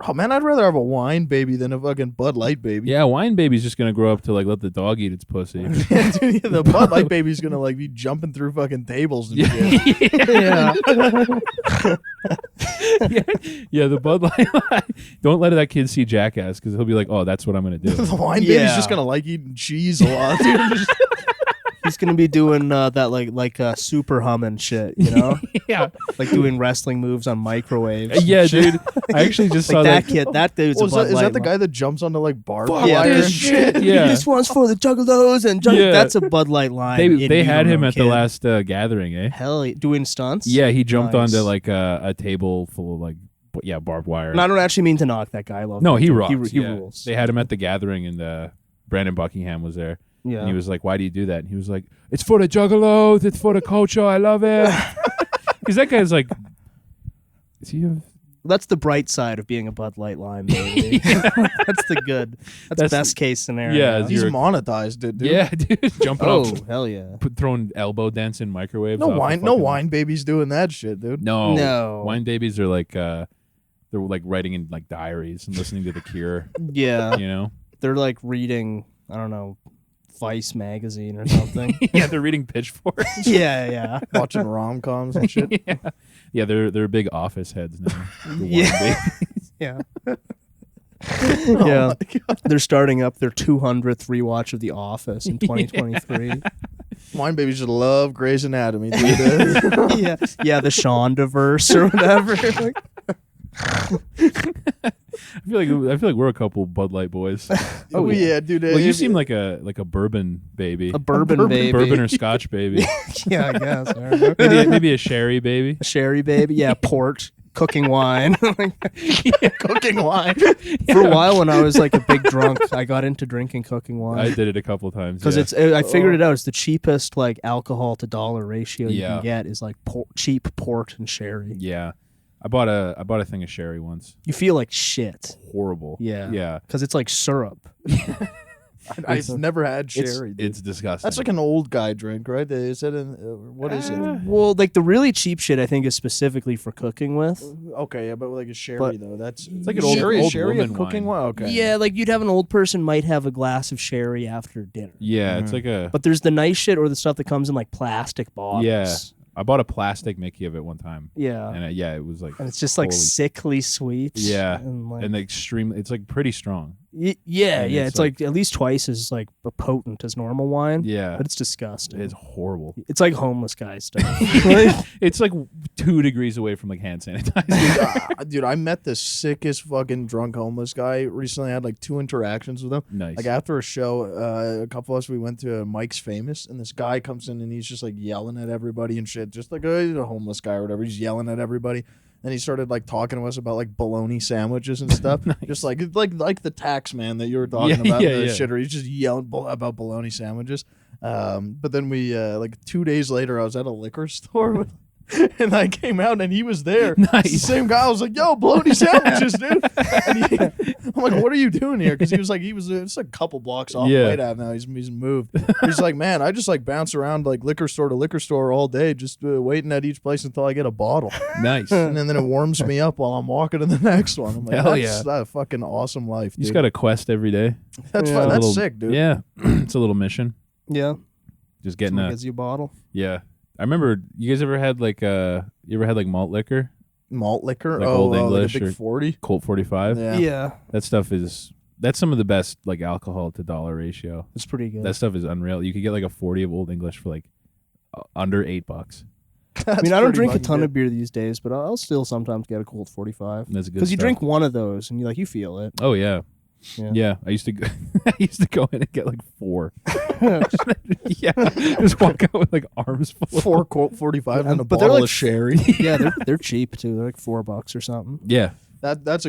Oh man, I'd rather have a wine baby than a fucking Bud Light baby. yeah, wine baby's just going to grow up to like let the dog eat its pussy. Dude, yeah, the Bud Light baby's gonna like be jumping through fucking tables and shit. Yeah. Yeah, the Bud Light. Don't let that kid see Jackass because he'll be like, oh, that's what I'm going to do. The wine baby's Yeah. just gonna like eating cheese a lot, dude. Just- He's gonna be doing that like super humming shit, you know, Yeah. like doing wrestling moves on microwaves. Yeah, dude. I actually just saw Like that. that kid, that dude's Oh, a is Bud that Light. the guy that jumps onto like barbed Fuck wire this and shit? Yeah. This one's for the juggalos and Yeah. that's a Bud Light line. They had him at kid. the last gathering, eh? Hell, doing stunts. Yeah, he jumped Nice. onto like a table full of like barbed wire. And I don't actually mean to knock that guy. I love No, him. he rocks. He yeah. rules. They had him at the gathering, and Brandon Buckingham was there. Yeah. And he was like, "Why do you do that?" And he was like, "It's for the juggalos. It's for the culture. I love it." Because that guy's like, is he? That's the bright side of being a Bud Light lime, baby. That's the good. That's best case scenario. Yeah, He's You're- monetized it, dude. Yeah, dude, jumping Oh, up, hell yeah. throwing elbow dance in microwaves. No off the wine, no fucking- wine babies doing that shit, dude. No, No. Wine babies are like they're like writing in like diaries and listening to The Cure. Yeah. You know? They're like reading, I don't know, Vice magazine or something. Yeah, they're reading Pitchfork. yeah. Watching rom-coms and shit. Yeah, they're big office heads now. The wine Yeah. babies. Yeah. Oh Yeah. my God. They're starting up their 200th rewatch of The Office in 2023. Wine babies just love Grey's Anatomy, dude. yeah, the Shondaverse or whatever. Like, I feel like we're a couple Bud Light boys. Oh yeah, dude. Well, you seem like a bourbon baby. a bourbon baby. Bourbon or Scotch baby. Yeah, I guess. I don't know. maybe a sherry baby. A sherry baby. Yeah, port. Cooking wine. cooking wine. For a while when I was like a big drunk, I got into drinking cooking wine. I did it a couple times. Because I figured it out. It's the cheapest like alcohol to dollar ratio you Yeah. can get is like cheap port and sherry. Yeah. I bought a thing of sherry once. You feel like shit. Horrible. Yeah. Yeah. Because it's like syrup. I've never had sherry. dude. It's disgusting. That's like an old guy drink, right? Is it? What is it? Well, like the really cheap shit, I think is specifically for cooking with. Okay, yeah, but like a sherry But- though. That's It's like an old sherry a woman cooking wine. wine. Okay. Yeah, like you'd have an old person might have a glass of sherry after dinner. Yeah, it's like a But there's the nice shit or the stuff that comes in like plastic bottles. Yeah. I bought a plastic Mickey of it one time. Yeah. And it was like And it's just like holy- sickly sweet. Yeah. And like, and it's like pretty strong. yeah, and yeah. it's It's like at least twice as like potent as normal wine. Yeah. But it's disgusting. It's horrible. It's like homeless guy stuff. It's like 2 degrees away from like hand sanitizer. Dude, I met the sickest fucking drunk homeless guy recently. I had like 2 interactions with him. Nice. Like after a show, a couple of us, we went to Mike's Famous, and this guy comes in and he's just like yelling at everybody and shit, just like he's a homeless guy or whatever. He's yelling at everybody. And he started like talking to us about like bologna sandwiches and stuff, just like the tax man that you were talking about, the shitter. He's just yelling about bologna sandwiches. But then we like 2 days later, I was at a liquor store with, and I came out and he was there. Nice. It's the same guy. I was like, "Yo, bologna sandwiches, dude." And I'm like, "What are you doing here?" Because he was it's a couple blocks off Yeah. White Ave now. He's moved. He's like, "Man, I just like bounce around like liquor store to liquor store all day, just waiting at each place until I get a bottle." Nice. And then it warms me up while I'm walking to the next one. I'm like, Hell that's a fucking awesome life, dude. You just got a quest every day. That's Yeah. fun. A That's little- sick, dude. Yeah. It's a little mission. yeah. Just getting Someone a gives you a bottle. yeah. I remember you guys ever had like malt liquor, Malt liquor. Like Old like English a big or- 40. Colt 45. Yeah. That stuff that's some of the best like alcohol to dollar ratio. It's pretty good. That stuff is unreal. You could get like a 40 of Old English for like under $8. I mean, I don't drink a ton of beer these days, but I'll still sometimes get a Colt 45. That's good. Because you stuff. drink one of those and you feel it. Oh yeah. Yeah. Yeah, I used to go, in and get like 4. Yeah, just walk out with like arms full. Of 4 Colt 45 and a but they're bottle like of sherry. Yeah, they're cheap too. They're like $4 or something. Yeah, That's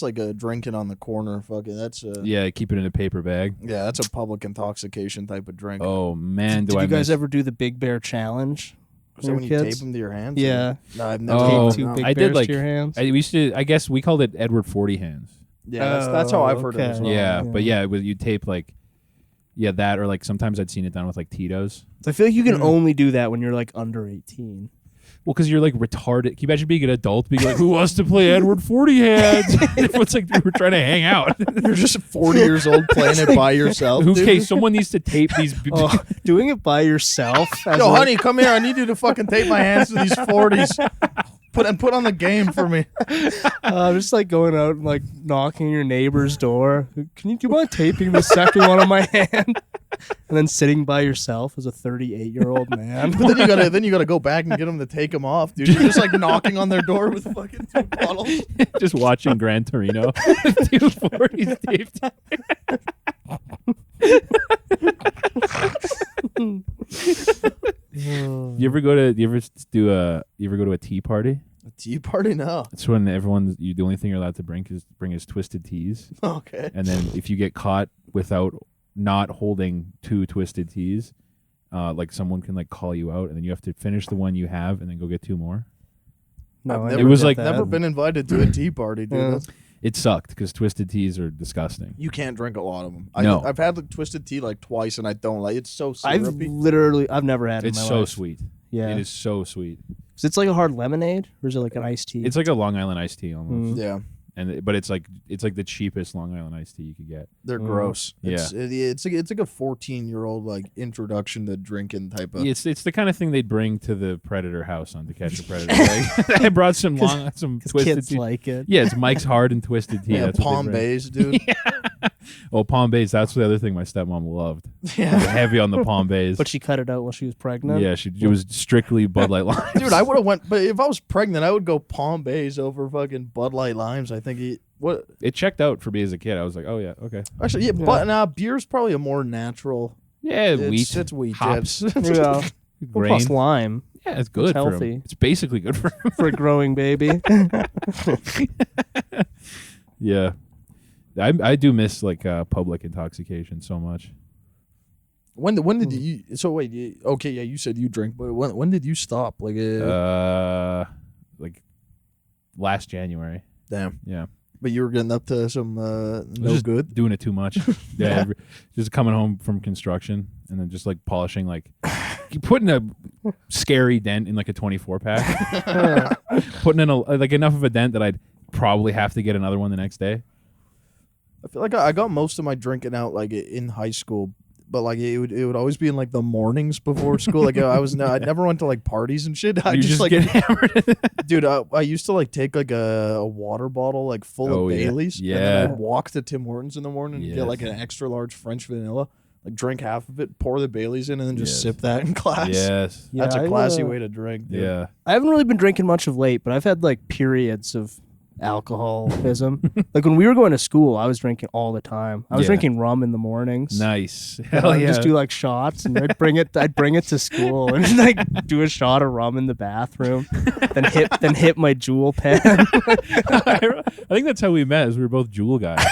like a drinking on the corner. Fucking that's yeah. Keep it in a paper bag. yeah, that's a public intoxication type of drink. Oh man, Did you guys ever do the Big Bear Challenge? Is that when you kids? tape them to your hands? Yeah. No, I've never Oh, taken Two them. big I bears did, like- to your hands. We used to. I guess we called it Edward 40 hands. Yeah, that's how I've heard it as okay. well. Yeah, yeah. but yeah, it was you tape like, yeah, that or like sometimes I'd seen it done with like Tito's. I feel like you can only do that when you're like under 18. Well, because you're like retarded. Can you imagine being an adult being like, "Who wants to play Edward 40 hands?" It's like we were trying to hang out. You're just 40 years old playing it by yourself. dude. Okay, someone needs to tape these. Oh, doing it by yourself. as Yo, like- honey, come here. I need you to fucking tape my hands to these 40s. Put on the game for me. just like going out and like knocking on your neighbor's door. Do you mind taping the second one on my hand? And then sitting by yourself as a 38-year-old man. But then you gotta go back and get them to take them off, dude. You're just like knocking on their door with fucking 2 bottles. Just watching Gran Torino. 240s taped. You ever go to a tea party? A tea party? No. It's when the only thing you're allowed to bring is twisted teas. Okay. And then if you get caught without not holding 2 twisted teas, like someone can like call you out, and then you have to finish the one you have and then go get 2 more. No, I've I never, It was did like- that. never been invited to a tea party, dude. Yeah. That's- It sucked because twisted teas are disgusting. You can't drink a lot of them. No. I've had the twisted tea like twice, and I don't like. It's so I've syrupy. never had it. It's in my so life. sweet. Yeah. It is so sweet. Is it like a hard lemonade or is it like an iced tea? It's like a Long Island iced tea almost. Yeah, But it's like the cheapest Long Island iced tea you could get. they're gross. Yeah. It's like a 14-year-old like introduction to drinking type of. It's the kind of thing they'd bring to the Predator house on To Catch a Predator. Like, I brought some twisted kids tea. like it. Yeah, it's Mike's Hard and Twisted Tea. Yeah, That's what they Palm bring. Bays, dude. Oh, Palm Bays. That's the other thing my stepmom loved. Yeah. Heavy on the Palm Bays. But she cut it out while she was pregnant. Yeah, it was strictly Bud Light Limes. Dude, I would have went, but if I was pregnant, I would go Palm Bays over fucking Bud Light Limes. I think It checked out for me as a kid. I was like, oh yeah, okay. Actually, yeah, but beer's probably a more natural. Yeah, It's wheat. hops, Yeah. grain. Plus lime Yeah, it's good for 'em. healthy. It's basically good for 'em. for a growing baby. Yeah, I do miss like public intoxication so much. When did you? So wait, okay, yeah, you said you drink, but when did you stop? Like Last January. damn. Yeah, But you were getting up to some I was no just good. doing it too much. Yeah, just coming home from construction and then just like polishing, like putting a scary dent in like a 24 pack, putting in like enough of a dent that I'd probably have to get another one the next day. I feel like I got most of my drinking out like in high school, but like it would always be in like the mornings before school. Like I never went to like parties and shit. I You just like get hammered. dude, I used to like take like a water bottle like full Oh, of yeah. Baileys. Yeah. And then I'd walk to Tim Hortons in the morning and get Yes. like an extra large French vanilla, like drink half of it, pour the Baileys in, and then just Yes. sip that in class. Yes. Yeah, That's a I, classy way to drink. Dude. Yeah. I haven't really been drinking much of late, but I've had like periods of alcoholism. Like when we were going to school, I was drinking all the time. I was Yeah. drinking rum in the mornings. Nice. I Hell would yeah. just do like shots, and I'd bring it to school, and like do a shot of rum in the bathroom, then hit my Juul pen. I think that's how we met. Is we were both Juul guys.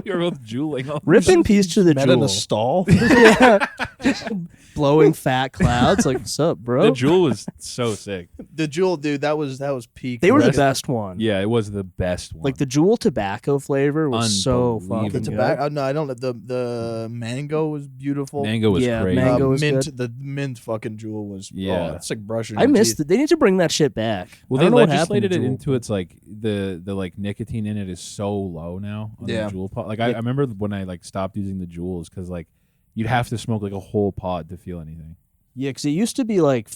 We were both Juuling. All Rip in peace to the Met in a Juul. stall. Yeah. Just blowing fat clouds. Like, what's up, bro? The Juul was so sick. The Juul, dude, that was peak. They were the rest- best one. Yeah, it was the best one. Like the Juul tobacco flavor was so fucking Unbelievable. The good. tobacco. No, I don't. The mango was beautiful. Mango was Yeah, great. mango was mint. good. The mint fucking Juul was. Yeah. Oh, it's like brushing. I your missed teeth. it. They need to bring that shit back. Well, I they don't know what happened legislated to it Juul. into its like the like nicotine in it is so low now on Yeah. the Juul pod. Like I remember when I like stopped using the Juuls because like you'd have to smoke like a whole pod to feel anything. Yeah, because it used to be like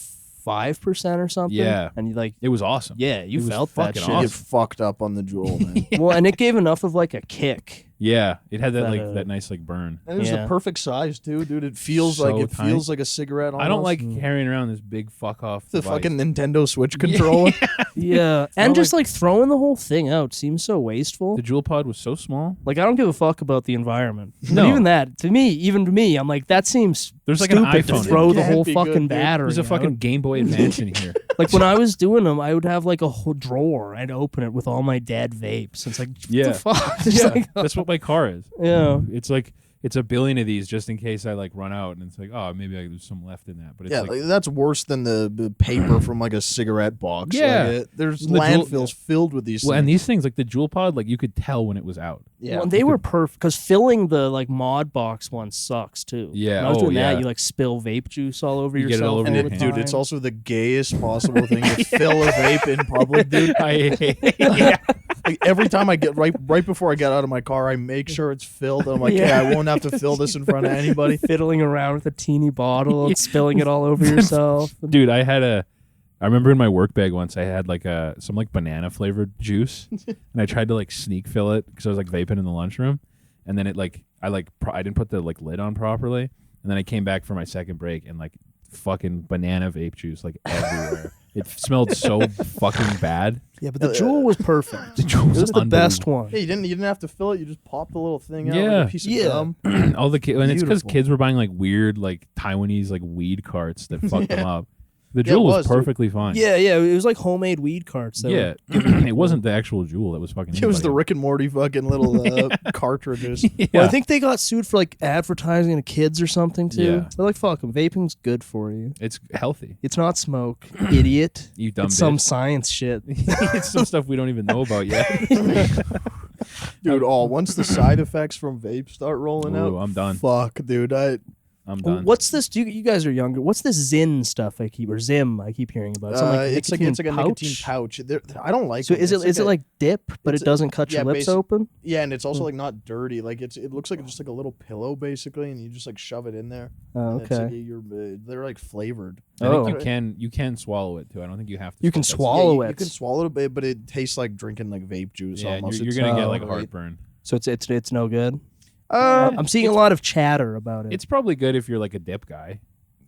5% or something. Yeah. and you like, It was awesome. yeah, you It was felt that fucking shit. You awesome. get fucked up on the Juul, man. Well, and it gave enough of like a kick. Yeah, it had that That, like that nice like burn. And it was Yeah. the perfect size too, dude. It feels So like tiny. feels like a cigarette. Almost. I don't like carrying around this big fuck off. the device. fucking Nintendo Switch controller. Yeah, and just like throwing the whole thing out seems so wasteful. The Juul pod was so small. Like I don't give a fuck about the environment. No. But even that, even to me, I'm like that seems There's like an stupid to iPhone in throw it. the whole Can't be fucking good, dude. battery. There's a out. fucking Game Boy Advance in here. Like when I was doing them, I would have like a whole drawer. I'd open it with all my dead vapes. It's like, Yeah. what the fuck? Just Yeah, like, that's what my car is. yeah. It's like it's a billion of these just in case I like run out, and it's like, oh, maybe there's some left in that. But it's Yeah, like, like, that's worse than the paper from like a cigarette box. Yeah. Like, there's The Juul- landfills filled with these. well, and things. these things like the Juul pod, like you could tell when it was out. Yeah, Well, they were perfect because filling the like mod box one sucks too. Yeah, When I was oh, doing that, yeah. you like spill vape juice all over You get it yourself. all over and your all the hand. dude, it's time. also the gayest possible thing to fill a vape in public, dude. Yeah. Like every time I get right before I get out of my car, I make sure it's filled. I'm like, yeah, I won't have to fill this in front of anybody. fiddling around with a teeny bottle and spilling it all over yourself. Dude, I remember in my work bag once I had like some like banana flavored juice, and I tried to like sneak fill it because I was like vaping in the lunchroom, and then it like I didn't put the like lid on properly, and then I came back for my second break and like fucking banana vape juice like everywhere. It smelled so fucking bad. Yeah, but the Juul was perfect. The Juul It was the best one. Yeah, you didn't have to fill it. You just pop the little thing out Yeah. like a piece of Yeah. gum. All the kids, and it's because Beautiful. kids were buying like weird like Taiwanese like weed carts that fucked them up. The Yeah, it Juul was was, dude. perfectly fine. Yeah, it was like homemade weed carts. That Yeah, were- it wasn't the actual Juul that was fucking. It was the anybody. Rick and Morty fucking little cartridges. Yeah. Well, I think they got sued for like advertising to kids or something too. Yeah. They're like, fuck 'em. Vaping's good for you. It's healthy. It's not smoke, idiot. You dumb It's some bitch. science shit. It's some stuff we don't even know about yet. Dude, once the side effects from vape start rolling Ooh, out, I'm done. fuck, dude. I'm done. What's this? You guys are younger. What's this Zin stuff I keep or Zim I keep hearing about? Some, it's like a nicotine pouch. I don't like So it. is It's it like dip, but it's it doesn't cut your yeah, lips basi- open? Yeah, and it's also like not dirty. Like it looks like just like a little pillow basically, and you just like shove it in there. Oh, and it's like okay. they're like flavored. I Oh. think you can swallow it too. I don't think you have to. You can spit that swallow Yeah, it. You can swallow it a bit, but it tastes like drinking like vape juice stuff. Yeah, almost. you're It's gonna get not like great. heartburn. So it's no good. Um, I'm seeing a lot of chatter about it. It's probably good if you're like a dip guy.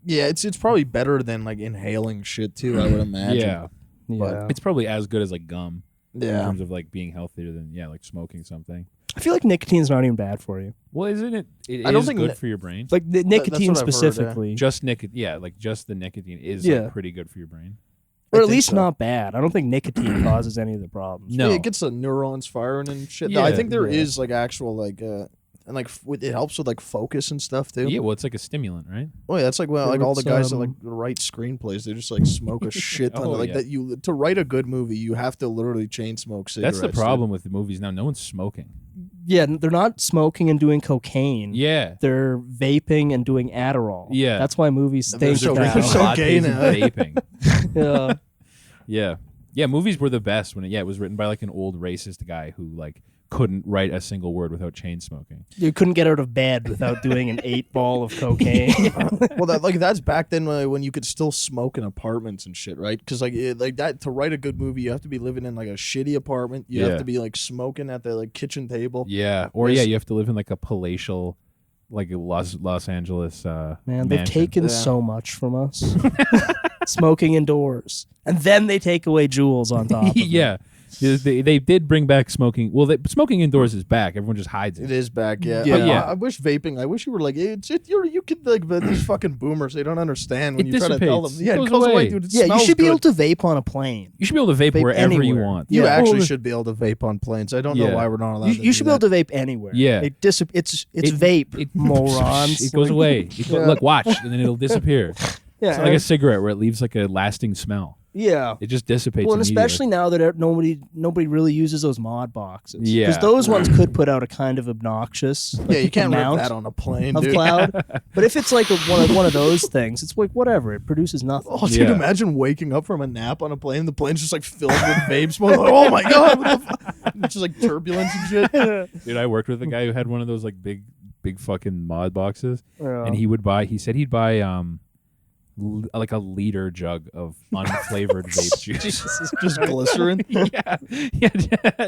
yeah, it's probably better than like inhaling shit too. I would imagine. Yeah. yeah. It's probably as good as like gum in Yeah. terms of like being healthier than like smoking something. I feel like nicotine's not even bad for you. Well, isn't it? It I don't is think good for your brain. Like the nicotine what I've heard, yeah. specifically, Just nicotine, like just the nicotine is Yeah. like, pretty good for your brain. or I at think least so. not bad. I don't think nicotine causes any of the problems. No, Yeah, it gets the neurons firing and shit. Yeah, I think there yeah. is like actual like and like it helps with like focus and stuff too. yeah. Well, it's like a stimulant, right? Oh yeah, that's like well, Yeah, like all the it's, guys that like write screenplays, they just like smoke a shit ton. Oh, of, like yeah. that you to write a good movie, you have to literally chain smoke cigarettes. That's the problem with the movies now. No one's smoking. Yeah, they're not smoking and doing cocaine. Yeah. They're vaping and doing Adderall. Yeah. That's why movies They're stink so- now. they're so Lattes gay and now. vaping. Yeah. Yeah. Yeah, movies were the best when it was written by like an old racist guy who like couldn't write a single word without chain smoking. You couldn't get out of bed without doing an 8-ball of cocaine. Well, that's back then when you could still smoke in apartments and shit, right? Because like that to write a good movie, you have to be living in like a shitty apartment. You Yeah. have to be like smoking at the like kitchen table. Yeah. Or Yes. you have to live in like a palatial like a Los Angeles Man, they've mansion. taken Yeah. so much from us. Smoking indoors. And then they take away jewels on top of it. Yeah. They did bring back smoking. Well, smoking indoors is back. Everyone just hides It it. is back, yeah. Yeah. Yeah. I wish vaping. I wish you were like you could like but these fucking boomers. They don't understand when It you try to tell them. dissipates. Yeah, It it goes goes away, away. dude. It Yeah, you smells should be good. able to vape on a plane. You should be able to vape, Vape wherever you anywhere. want. You Yeah. actually Well, should be able to vape on planes. I don't Yeah. know why we're not allowed. You should be able to vape anywhere. Yeah. It's vape, morons. It goes away. Yeah. Look, watch, and then it'll disappear. Yeah. It's like a cigarette where it leaves like a lasting smell. yeah. It just dissipates. Well, and immediately. especially now that nobody really uses those mod boxes. Yeah. Because those ones could put out a kind of obnoxious Yeah, you can't rip amount that on a plane, of dude. cloud. But if it's like one of those things, it's like whatever. It produces nothing. Oh, dude, Yeah. imagine waking up from a nap on a plane. The plane's just like filled with vape smoke. Like, oh my god, what the it's just like turbulence and shit. Dude, I worked with a guy who had one of those like big fucking mod boxes, Yeah. and he said he'd buy like a liter jug of unflavored vape juice. Just glycerin. yeah,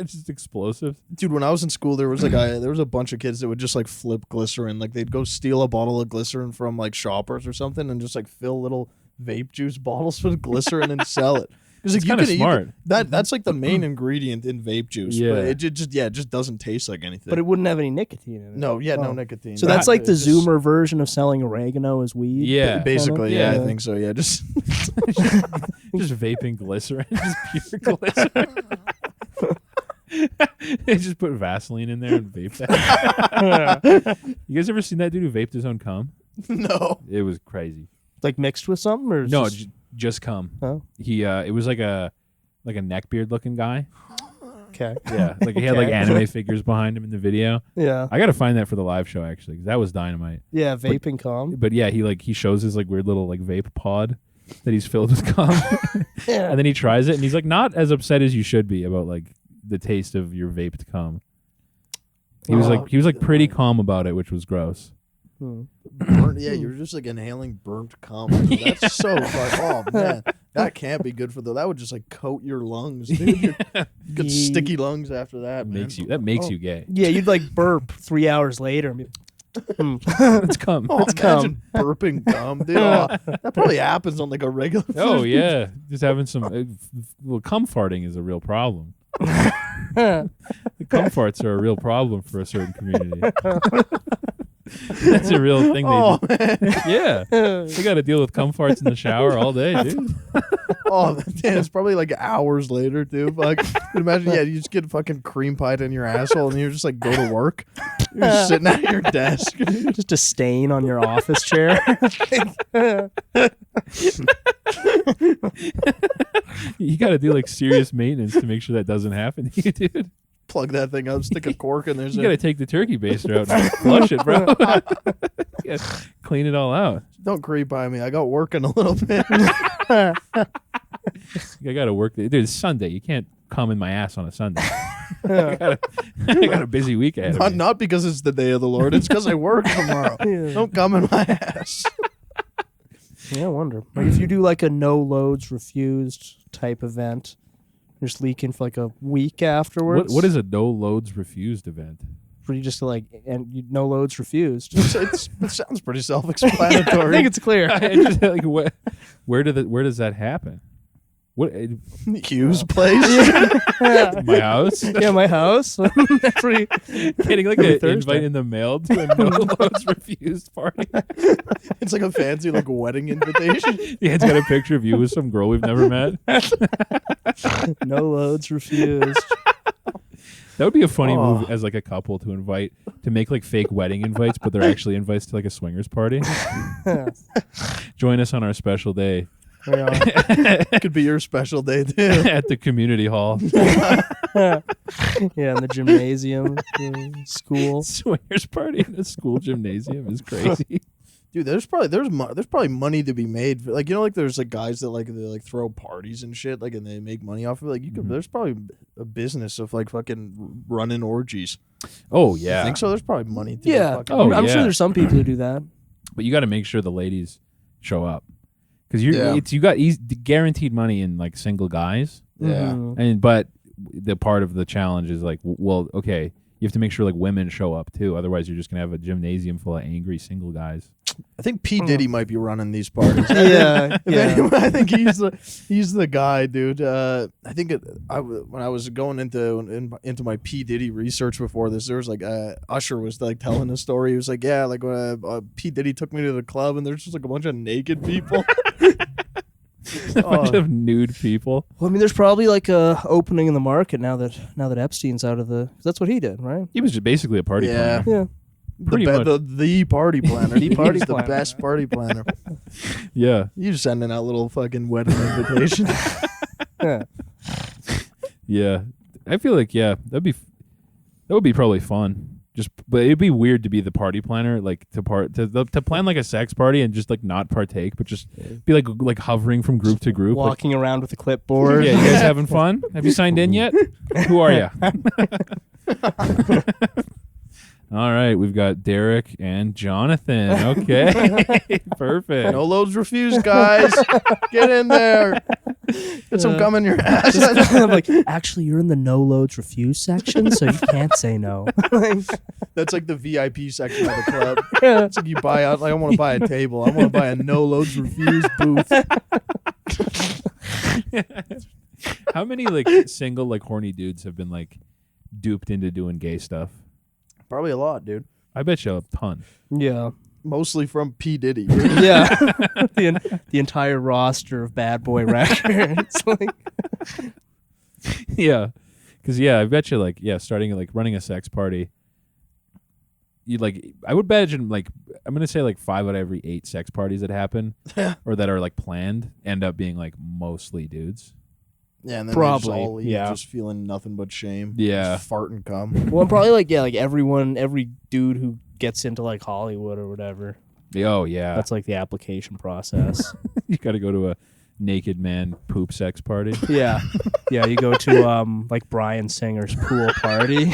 just explosives. Dude, when I was in school, there was a bunch of kids that would just like flip glycerin. Like they'd go steal a bottle of glycerin from like Shoppers or something, and just like fill little vape juice bottles with glycerin and sell it. Because It's kinda smart. That's like the main ingredient in vape juice. Yeah. But it just doesn't taste like anything. But it wouldn't have any nicotine in it. no Oh. nicotine. So that's like the It's just- Zoomer version of selling oregano as weed. Yeah. Basically, Yeah. yeah, I think so. Yeah, just Just vaping glycerin, just pure glycerin. They just put Vaseline in there and vape that. You guys ever seen that dude who vaped his own cum? no. It was crazy. Like mixed with something, or No, just, just cum. oh, He it was like a neckbeard looking guy. okay, Yeah, like he had like Okay. anime figures behind him in the video. yeah, I gotta find that for the live show actually, 'cause that was dynamite. yeah, vaping calm. But yeah, he shows his like weird little like vape pod that he's filled with cum, Yeah, and then he tries it, and he's like not as upset as you should be about like the taste of your vaped cum. He was like pretty calm about it, which was gross. Burnt, yeah, you're just like inhaling burnt cum. That's so fuck. Oh man, that can't be good for the. That would just like coat your lungs, dude. You get sticky lungs after that. Man. That makes you gay. Yeah, you'd like burp 3 hours later. And be, It's cum. Oh, It's imagine burping cum, dude. Oh, that probably happens on like a regular. Oh yeah, just having some. Well, cum farting is a real problem. The cum farts are a real problem for a certain community. That's a real thing. Oh They man. do. Yeah, they got to deal with cum farts in the shower all day, dude. Oh damn, it's probably like hours later, dude. Like, imagine, yeah, you just get fucking cream pied in your asshole, and you just like go to work. You're just sitting at your desk. just a stain on your office chair. You got to do like serious maintenance to make sure that doesn't happen to you, dude. Plug that thing up, stick a cork in there. You got to take the turkey baster out and flush it, bro. You gotta clean it all out. Don't creep by me. I got working a little bit. I got to work. Dude, it's Sunday. You can't come in my ass on a Sunday. I got a busy week ahead of me. Not because it's the day of the Lord. It's because I work tomorrow. Yeah. Don't come in my ass. Yeah, I wonder. Like if you do like a no loads refused type event, just leaking for like a week afterwards. What is a no loads refused event? For you just to like, and no loads refused. It sounds pretty I self-explanatory. think it's clear. I just, like, where does that happen? What Hughes place. Yeah. my house? Yeah, my house. Every Getting like Every an Thursday. invite in the mail to a no loads refused party. It's like a fancy like wedding invitation. Yeah, it's got a picture of you with some girl we've never met. no loads refused. That would be a funny Oh. move as like a couple to make like fake wedding invites, but they're actually invites to like a swingers party. Join us on our special day Yeah. Could be your special day too. at the community hall. Yeah, in the gymnasium, school. Swingers party in a school gymnasium is crazy. Dude, there's probably money to be made. Like, you know, like there's like guys that like they like throw parties and shit, like, and they make money off of it. Like, you could. There's probably a business of like fucking running orgies. Oh I yeah, think so. There's probably money. To Yeah, fucking Oh, I'm yeah. sure there's some people who do that. but you got to make sure the ladies show up because Yeah. you got guaranteed money in like single guys, Yeah. Mhm. but the part of the challenge is like, well, okay, you have to make sure like women show up too. Otherwise, you're just gonna have a gymnasium full of angry single guys. I think P Diddy might be running these parties. Yeah, If yeah. anyone, I think he's the guy, dude. I think when I was going into my P Diddy research before this, there was like Usher was like telling a story. He was like, yeah, like P Diddy took me to the club and there's just like a bunch of naked people. A bunch of nude people. Well, I mean, there's probably like a opening in the market now that Epstein's out of the. 'Cause that's what he did, right? He was just basically a party Yeah. planner. Yeah. Pretty much. The party planner. The party He's planner. the best party planner. Yeah, You just sending out little fucking wedding invitations. Yeah. yeah. I feel like that would be probably fun. But it'd be weird to be the party planner, like to plan like a sex party and just like not partake, but just be like hovering from group to group. Like, Walking around with a clipboard. yeah, you guys having fun? Have you signed in yet? Who are you? All right, we've got Derek and Jonathan. Okay, perfect. No loads refused, guys. Get in there. Get some gum in your ass. I'm like, actually, you're in the no loads refuse section, so you can't say no. That's like the VIP section of the club. Yeah. It's like you buy out. Like, I want to buy a table. I want to buy a no loads refused booth. How many like single like horny dudes have been like duped into doing gay stuff? Probably a lot, dude. I bet you a ton. Yeah. Mostly from P Diddy. Yeah. the entire roster of Bad Boy records. Like, Yeah, because I bet you like starting like running a sex party. You like I would imagine like I'm gonna say like 5 out of every 8 sex parties that happen or that are like planned end up being like mostly dudes. Yeah, and then Probably, they just all leave yeah. just feeling nothing but shame. Yeah. Just fart and cum. well, and probably like every dude who gets into like Hollywood or whatever. Oh yeah, That's like the application process. you got to go to a naked man poop sex party. Yeah. Yeah, you go to like Bryan Singer's pool party.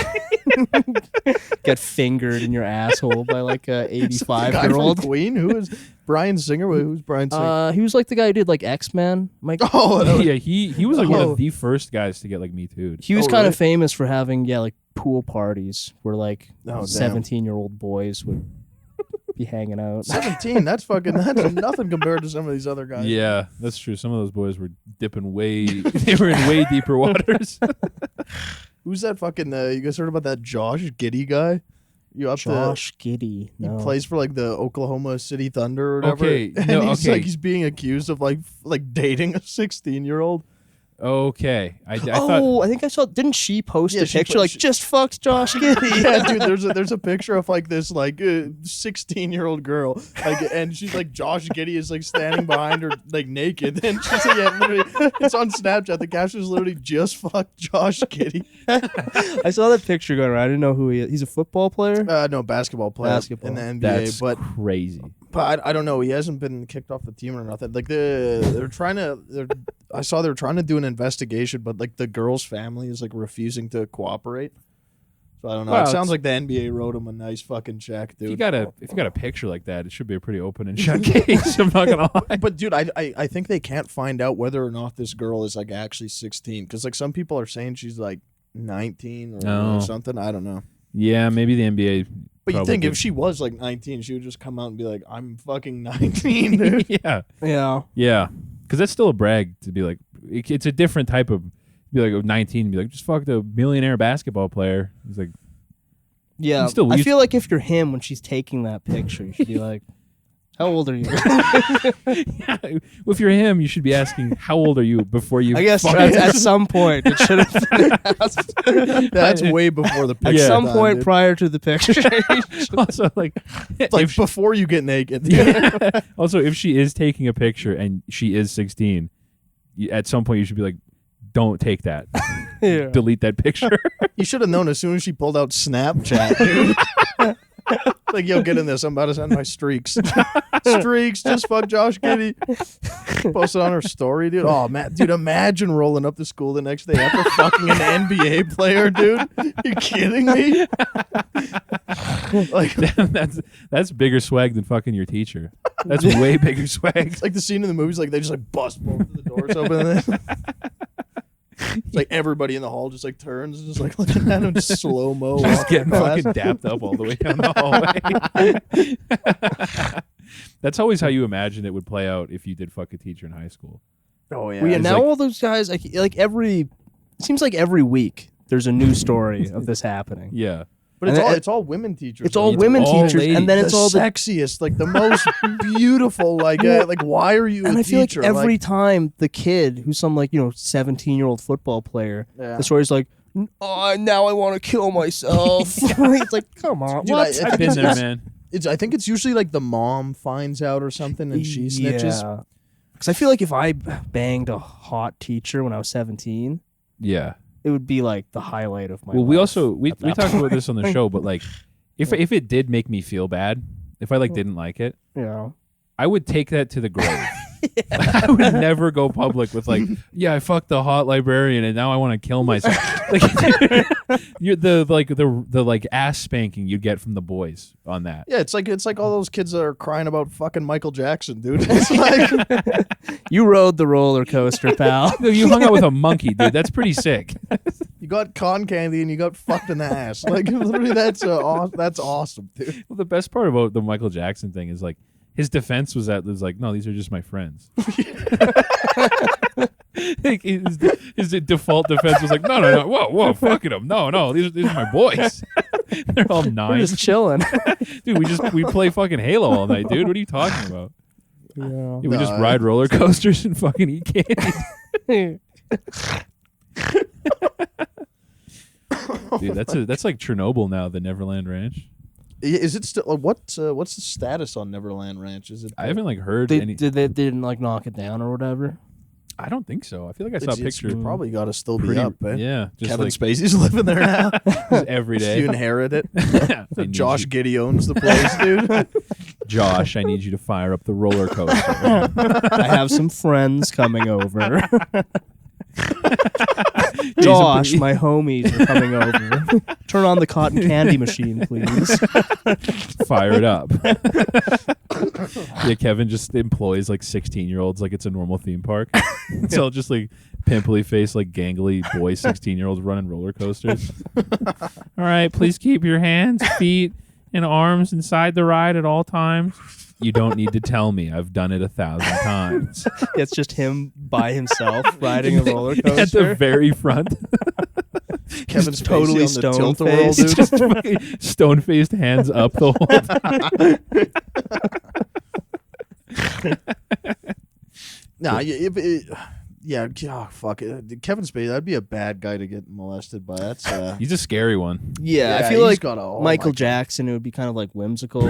Get fingered in your asshole by like a Guy from 85-year-old. Queen? Who is Bryan Singer? Wait, who's Bryan Singer? He was like the guy who did like X-Men. Like Yeah, he was like one Oh. of the first guys to get like Me Too'd. he was Oh, kind really? of famous for having like pool parties where like Oh, damn. 17-year-old boys would be hanging out. 17. That's nothing compared to some of these other guys. Yeah, that's true. Some of those boys were dipping they were in way deeper waters. Who's that fucking? You guys heard about that Josh Giddey guy? You up Josh Giddey. He No. plays for like the Oklahoma City Thunder or whatever. Okay, and no, he's okay. like he's being accused of like dating a 16-year-old. Okay, I thought I think I saw. Didn't she post Yeah, a she picture put- like she- just fucked Josh Giddey? Yeah, dude. There's a picture of like this like 16-year-old girl, like, and she's like Josh Giddey is like standing behind her like naked, and she's like, yeah, literally, it's on Snapchat. The caption is literally just fuck Josh Giddey. I saw that picture going around. I didn't know who he is. He's a football player. No, basketball player Basketball. in the NBA, that's but crazy. I don't know. He hasn't been kicked off the team or nothing. Like I saw they were trying to do an investigation, but like the girl's family is like refusing to cooperate. So I don't know. Well, it sounds like the NBA wrote him a nice fucking check, dude. If you got a picture like that, it should be a pretty open and shut case. I'm not gonna lie. But dude, I think they can't find out whether or not this girl is like actually 16, because like some people are saying she's like 19 or something. I don't know. Yeah, maybe the NBA. But you think if she was like 19, she would just come out and be like, "I'm fucking 19, dude." Yeah, Yeah. because that's still a brag to be like. It's a different type of. Be like 19, be like, just fucked a millionaire basketball player. He's like, Yeah. I feel like if you're him when she's taking that picture, you should be like, how old are you? yeah. If you're him, you should be asking, how old are you before you. I guess at some point it should have been asked. That's way before the picture. At some done, point dude. prior to the picture. Also, like, It's like before you get naked. yeah. Also, if she is taking a picture and she is 16, at some point you should be like, don't take that. Yeah. Delete that picture. You should have known as soon as she pulled out Snapchat, dude. Like, yo, get in this. I'm about to send my streaks. Streaks, just fuck Josh Giddey. Post it on her story, dude. Oh, man. Dude, imagine rolling up to school the next day after fucking an NBA player, dude. You kidding me? Like, that's bigger swag than fucking your teacher. That's way bigger swag. it's like the scene in the movies, like they just like bust both of the doors open. And then it's like everybody in the hall just like turns and just like looking at him, just slow mo. Just getting fucking dapped up all the way down the hallway. That's always how you imagine it would play out if you did fuck a teacher in high school. Oh yeah. Well, yeah, It's now like- all those guys, like it seems like every week there's a new story of this happening. Yeah. But it's all women teachers. It's all It's women all teachers, ladies. and then the it's all the. sexiest, like the most beautiful. Like why are you? And a I feel like teacher? every time the kid who's some 17-year-old football player, Yeah. the story's like, oh, now I want to kill myself. It's like, come on, Dude, what? I've been there, man. I think it's usually like the mom finds out or something and she snitches. Yeah. Because I feel like if I banged a hot teacher when I was 17, Yeah. it would be like the highlight of my Well, life. we also we at that talked about point. this on the show, but like, if it did make me feel bad, if I like didn't like it, Yeah. I would take that to the grave. I would never go public with like, yeah, I fucked the hot librarian and now I want to kill myself. Like, you're the ass spanking you get from the boys on that. Yeah, it's like all those kids that are crying about fucking Michael Jackson, dude. It's like You rode the roller coaster, pal. You hung out with a monkey, dude. That's pretty sick. you got cotton candy and you got fucked in the ass. Like literally, that's awesome, dude. Well, the best part about the Michael Jackson thing is like his defense was like, no, these are just my friends. Like, his default defense was like, no, whoa, fucking them, no, these are my boys. They're all We're nine, just chilling. dude. We play fucking Halo all night, dude. What are you talking about? Yeah. Yeah, we just ride roller coasters and fucking eat candy. Dude, that's like Chernobyl now, the Neverland Ranch. Is it still what's the status on Neverland Ranch? Is it? I haven't like heard They any. didn't like knock it down or whatever. I don't think so. I feel like I saw It's pictures. probably got to still be Pretty, up. Eh? yeah, just Kevin like Spacey's living there now. just every day. You inherit it. I need Josh you- Giddey owns the place, dude. Josh, I need you to fire up the roller coaster. I have some friends coming over. Josh, my homies are coming over. Turn on the cotton candy machine, please. Fire it up. Yeah, Kevin just employs like 16-year-olds like it's a normal theme park. It's all just like pimply face, like gangly boy 16-year-olds running roller coasters. All right, please keep your hands, feet, and arms inside the ride at all times. You don't need to tell me. I've done it 1,000 times. It's just him by himself riding a roller coaster. At the very front. Kevin He's totally Spacey on the tilt-a-whirl, stone-faced. dude. Just fucking stone-faced, hands up the whole time. Nah, fuck it. Kevin Spacey, that'd be a bad guy to get molested by. That's He's a scary one. Yeah, I Yeah, feel he's like got a- oh Michael my Jackson, it would be kind of like whimsical.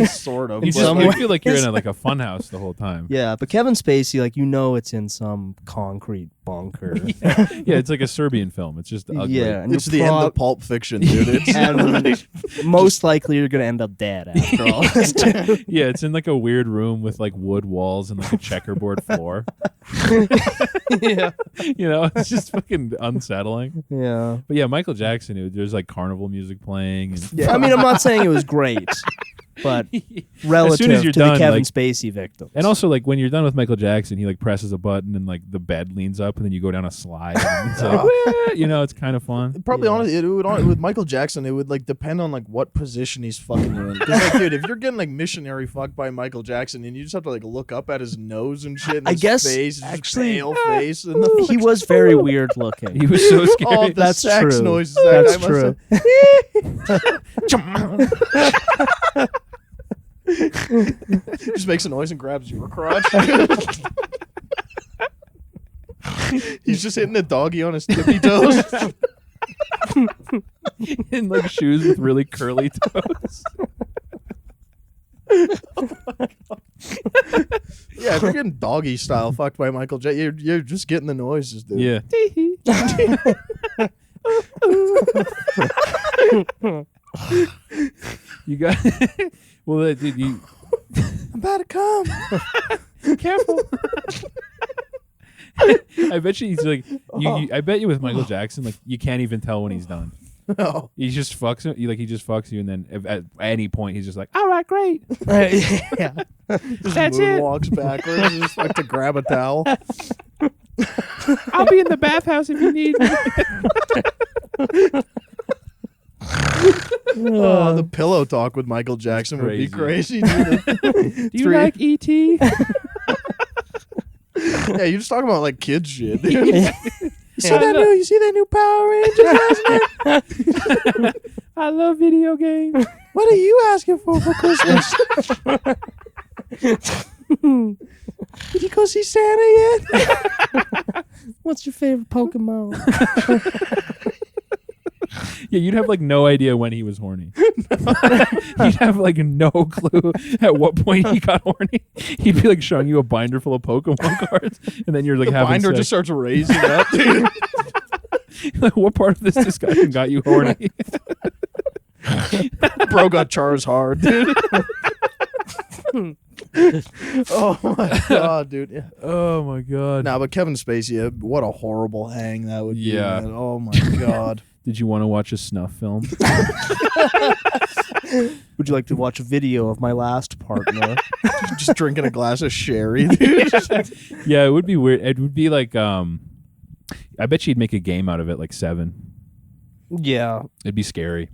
sort of. You In just some you way- feel like you're in a funhouse the whole time. Yeah, but Kevin Spacey, like, it's in some concrete bunker. Yeah, it's like a Serbian film. It's just ugly. Yeah, and It's you're the end prob- of Pulp Fiction, dude. It's and most likely you're gonna end up dead after all this. Too. Yeah, it's in like a weird room with like wood walls and like a checkerboard floor. Yeah. You know, it's just fucking unsettling. Yeah. But yeah, Michael Jackson, there's like carnival music playing. And I mean, I'm not saying it was great, but relative as soon as you're to done, the Kevin like, Spacey victims. and also like when you're done with Michael Jackson, he like presses a button and like the bed leans up and then you go down a slide. And it's like, "Wah," you know, it's kind of fun. Probably Yeah. honestly, with Michael Jackson, it would like depend on like what position he's fucking you in. Because like, dude, if you're getting like missionary fucked by Michael Jackson, and you just have to like look up at his nose and shit, and I his guess, face, his actually, pale face, and the he was very weird looking. He was so scary. all the That's sex true. noises. That That's guy true. just makes a noise and grabs your crotch. He's just hitting a doggy on his tippy toes. In like shoes with really curly toes. Yeah, if you're getting doggy style fucked by Michael Jackson, you're just getting the noises, dude. Yeah. You got well, dude, you I'm about to come. careful. I bet you he's like I bet you with Michael Jackson, like you can't even tell when he's done. No. He just fucks him. He just fucks you, and then at any point he's just like, "All right, great, Yeah. Just That's it. walks backwards, just like to grab a towel. I'll be in the bathhouse if you need me." Oh, the pillow talk with Michael Jackson would be crazy. Dude. Do you like E.T.? Yeah, you're just talking about like kids shit. Dude. You see Yeah. that new Power Rangers last night? I love video games. What are you asking for Christmas? Did you go see Santa yet? What's your favorite Pokemon? Yeah, you'd have like no idea when he was horny. You'd have like no clue at what point he got horny. He'd be like showing you a binder full of Pokemon cards, and then you're like The having binder sex. just starts raising up, dude. Like, what part of this discussion got you horny? Bro got Charizard, dude. Oh my god, dude. Yeah. Oh my god. Nah, but Kevin Spacey, what a horrible hang that would be. Yeah. Man. Oh my god. Did you want to watch a snuff film? Would you like to watch a video of my last partner? Just drinking a glass of sherry, dude. Yeah, it would be weird. It would be like I bet you'd make a game out of it, like 7. Yeah. It'd be scary.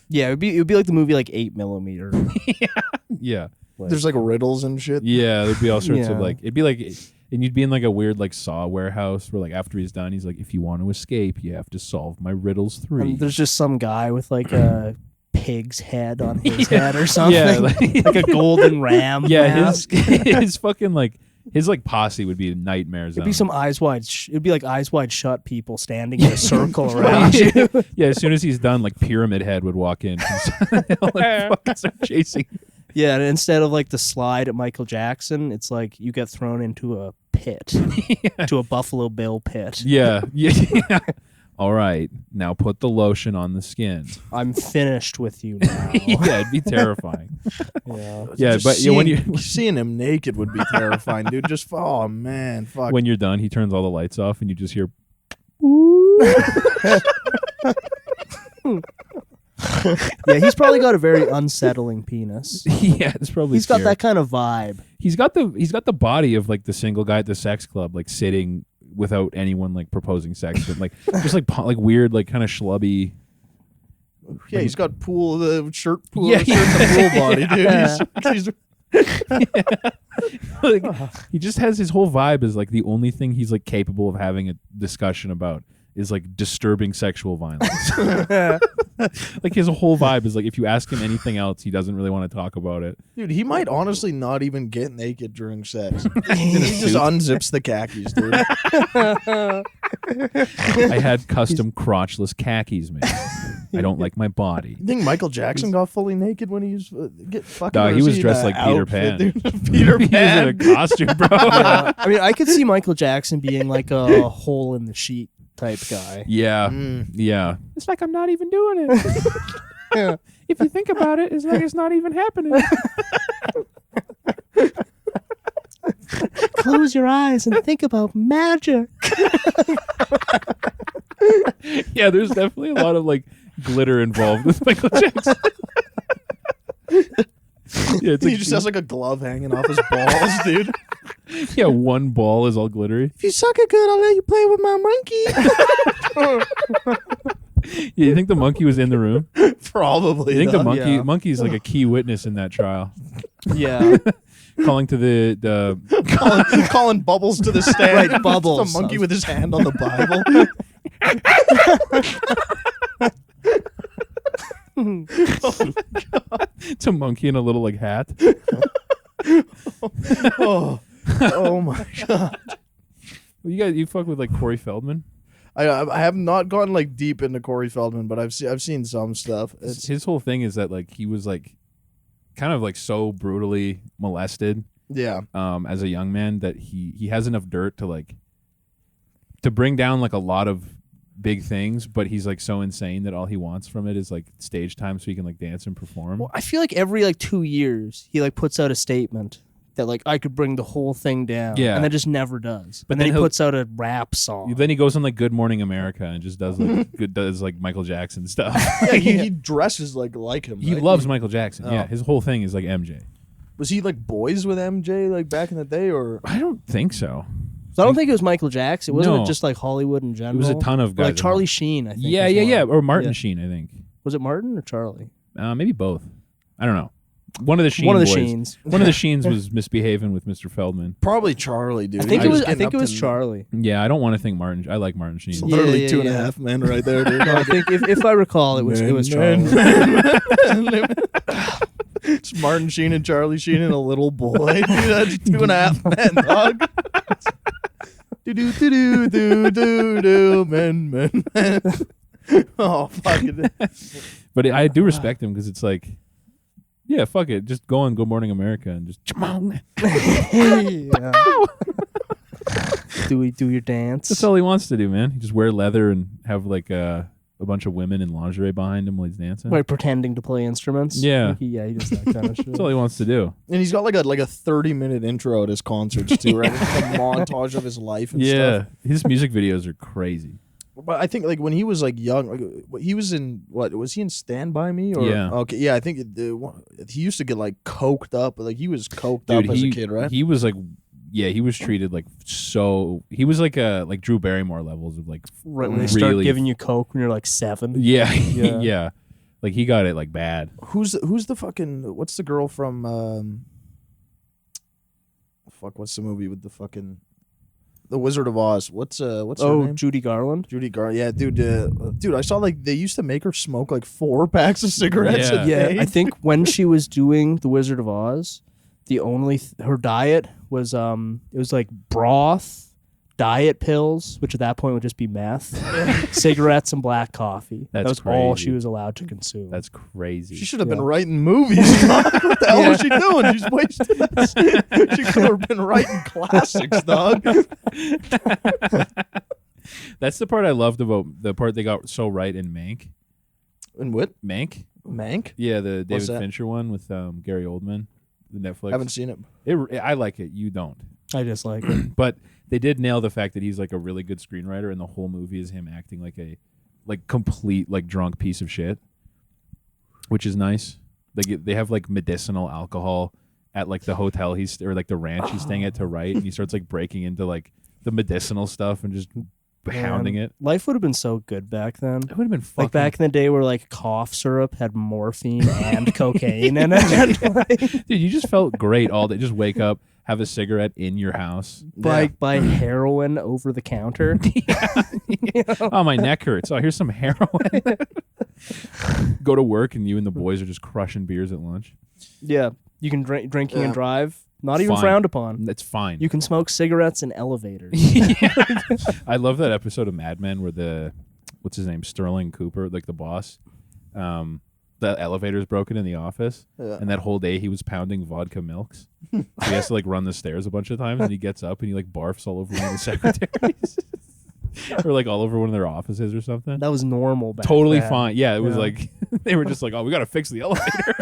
Yeah, it would be like the movie like 8mm. Yeah. There's like riddles and shit. Yeah, there'd be all sorts of Yeah. like it'd be like, and you'd be in like a weird like Saw warehouse where like after he's done, he's like, if you want to escape, you have to solve my riddles 3. There's just some guy with like a pig's head on his head or something. Yeah, like a golden ram. Yeah, mask. his fucking like his like posse would be a nightmare zone. It'd be some eyes wide. It'd be like eyes wide shut people standing in a circle around you. Yeah, as soon as he's done, like Pyramid Head would walk in. They'll, like, fucking start chasing. Yeah, and instead of like the slide at Michael Jackson, it's like you get thrown into a pit, to a Buffalo Bill pit. Yeah, yeah. All right, now put the lotion on the skin. I'm finished with you now. Yeah, it'd be terrifying. Yeah. Yeah, Just but yeah, when you seeing him naked would be terrifying, dude. Just oh man, fuck. when you're done, he turns all the lights off, and you just hear. Yeah, he's probably got a very unsettling penis. Yeah, it's probably. He's got scary. that kind of vibe. He's got the body of like the single guy at the sex club, like sitting without anyone like proposing sex, but like just like weird, like kind of schlubby. Yeah, he's got the shirt pool, Yeah, shirt the pool body, dude. Yeah. He's Like, he just has his whole vibe is like the only thing he's like capable of having a discussion about is like disturbing sexual violence. Like his whole vibe is like if you ask him anything else, he doesn't really want to talk about it. dude, he might honestly not even get naked during sex. He just unzips the khakis, dude. I had custom crotchless khakis, man. I don't like my body. You think Michael Jackson got fully naked when he was get fucking? Dog, or he is was in dressed a like Peter outfit, Pan. dude? Peter He was in Pan. a costume, bro. I mean, I could see Michael Jackson being like a hole in the sheet type guy. Yeah, Mm. yeah. It's like I'm not even doing it. Yeah. If you think about it, it's like it's not even happening. Close your eyes and think about magic. Yeah, there's definitely a lot of like glitter involved with Michael Jackson. Yeah, it's He like, just has like a glove hanging off his balls, dude. yeah, one ball is all glittery. If you suck it good, I'll let you play with my monkey. Yeah, you think the monkey was in the room? Probably. You think the Yeah. monkey's like a key witness in that trial, Yeah. calling to the calling Bubbles to the stand. Right, Bubbles. The monkey with his hand on the Bible. it's a monkey in a little like hat. Oh my god. You fuck with like Corey Feldman. I have not gone like deep into Corey Feldman, but I've seen some stuff. His whole thing is that like he was like kind of like so brutally molested Yeah. as a young man that he has enough dirt to like to bring down like a lot of big things, but he's like so insane that all he wants from it is like stage time so he can like dance and perform. Well, I feel like every like 2 years he like puts out a statement that like I could bring the whole thing down. Yeah. And then just never does. But And then then he he'll- puts out a rap song. Then he goes on like Good Morning America and just does like does like Michael Jackson stuff. Yeah, he dresses like him. He right? loves Michael Jackson. Oh. Yeah, his whole thing is like MJ. Was he like boys with MJ like back in the day, or I don't think so. So I don't think it was Michael Jackson. It wasn't No. just like Hollywood in general. It was a ton of Or, guys. like Charlie Sheen, I think. Yeah, was yeah, one. yeah. Or Martin Yeah. Sheen, I think. Was it Martin or Charlie? Maybe both. I don't know. One of the Sheen One of the boys. Sheens. One of the Sheens was misbehaving with Mr. Feldman. probably Charlie, dude? I think He it was. I getting think up it was to- Charlie. Yeah, I don't want to think Martin. I like Martin Sheen. It's literally Yeah, two and a yeah. half men right there, dude. No, I think if I recall, it was Charlie. It's Martin Sheen and Charlie Sheen and a little boy. Dude, that's 2.5 men, dog. Do do do do do do men. Oh fuck it. But I do respect him because it's like, yeah, fuck it. Just go on Good Morning America and just Yeah. Do your dance? that's all he wants to do, man. He just wear leather and have like a bunch of women in lingerie behind him while he's dancing. Like pretending to play instruments. Yeah. Like, he does that kind of shit. That's all he wants to do. And he's got like a 30-minute intro at his concerts too, right? Like a montage of his life and Yeah, stuff. his music videos are crazy. But I think like when he was like young, like, he was in what was he in Stand By Me? Or, Yeah. Okay. Yeah, I think he used to get like coked up. Like he was coked Dude, up as a kid, right? He was like, yeah, he was treated like so. He was like like Drew Barrymore levels of like, Right when they start really- giving you coke when you're like 7. yeah, Yeah. yeah, like he got it like bad. Who's the fucking what's the girl from what's the movie with the fucking The Wizard of Oz? What's her name? Judy Garland. Judy Garland. Yeah, dude, I saw like they used to make her smoke like 4 packs of cigarettes Yeah. a Yeah, day. I think when she was doing The Wizard of Oz, the only her diet was it was like broth, diet pills, which at that point would just be meth, cigarettes, and black coffee. That That's was all crazy. she was allowed to consume. That's crazy. She should have been Yeah. writing movies. Dog. What the hell was she doing? She's wasted. She could have been writing classics, dog. That's the part I loved about the part they got so right in Mank. And what? Mank? Mank? Yeah, the What's David that? Fincher one with Gary Oldman, the Netflix. Haven't seen it. I like it. You don't. I just like it. But they did nail the fact that he's like a really good screenwriter, and the whole movie is him acting like a complete like drunk piece of shit, which is nice. They have like medicinal alcohol at like the hotel or like the ranch he's staying at to write, and he starts like breaking into like the medicinal stuff and just hounding Man, it. Life would have been so good back then. It would have been fucking Like back in the day where like cough syrup had morphine and cocaine in it. Like, dude. You just felt great all day. Just wake up, have a cigarette in your house. buy heroin over the counter. Oh, my neck hurts. Oh, here's some heroin. Go to work and you and the boys are just crushing beers at lunch. Yeah. You can drinking Yeah. and drive. Not even Fine. frowned upon. That's fine. You can smoke cigarettes in elevators. I love that episode of Mad Men where what's his name, Sterling Cooper, like the boss, the elevator's broken in the office, Yeah. and that whole day he was pounding vodka milks. So he has to like run the stairs a bunch of times, and he gets up and he like barfs all over one of the secretaries, or like all over one of their offices or something. That was normal back Totally then. fine. Yeah, it was Yeah. like they were just like, oh, we got to fix the elevator.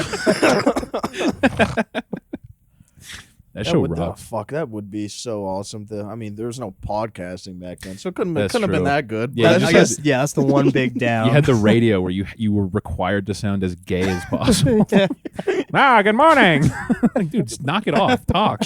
That show would, rocked. fuck, that would be so awesome. I mean, there was no podcasting back then, so it couldn't That's have been true. that good. Yeah, but you I just guess that's the one big down. You had the radio where you were required to sound as gay as possible. Good morning. Like, dude, just knock it off. Talk.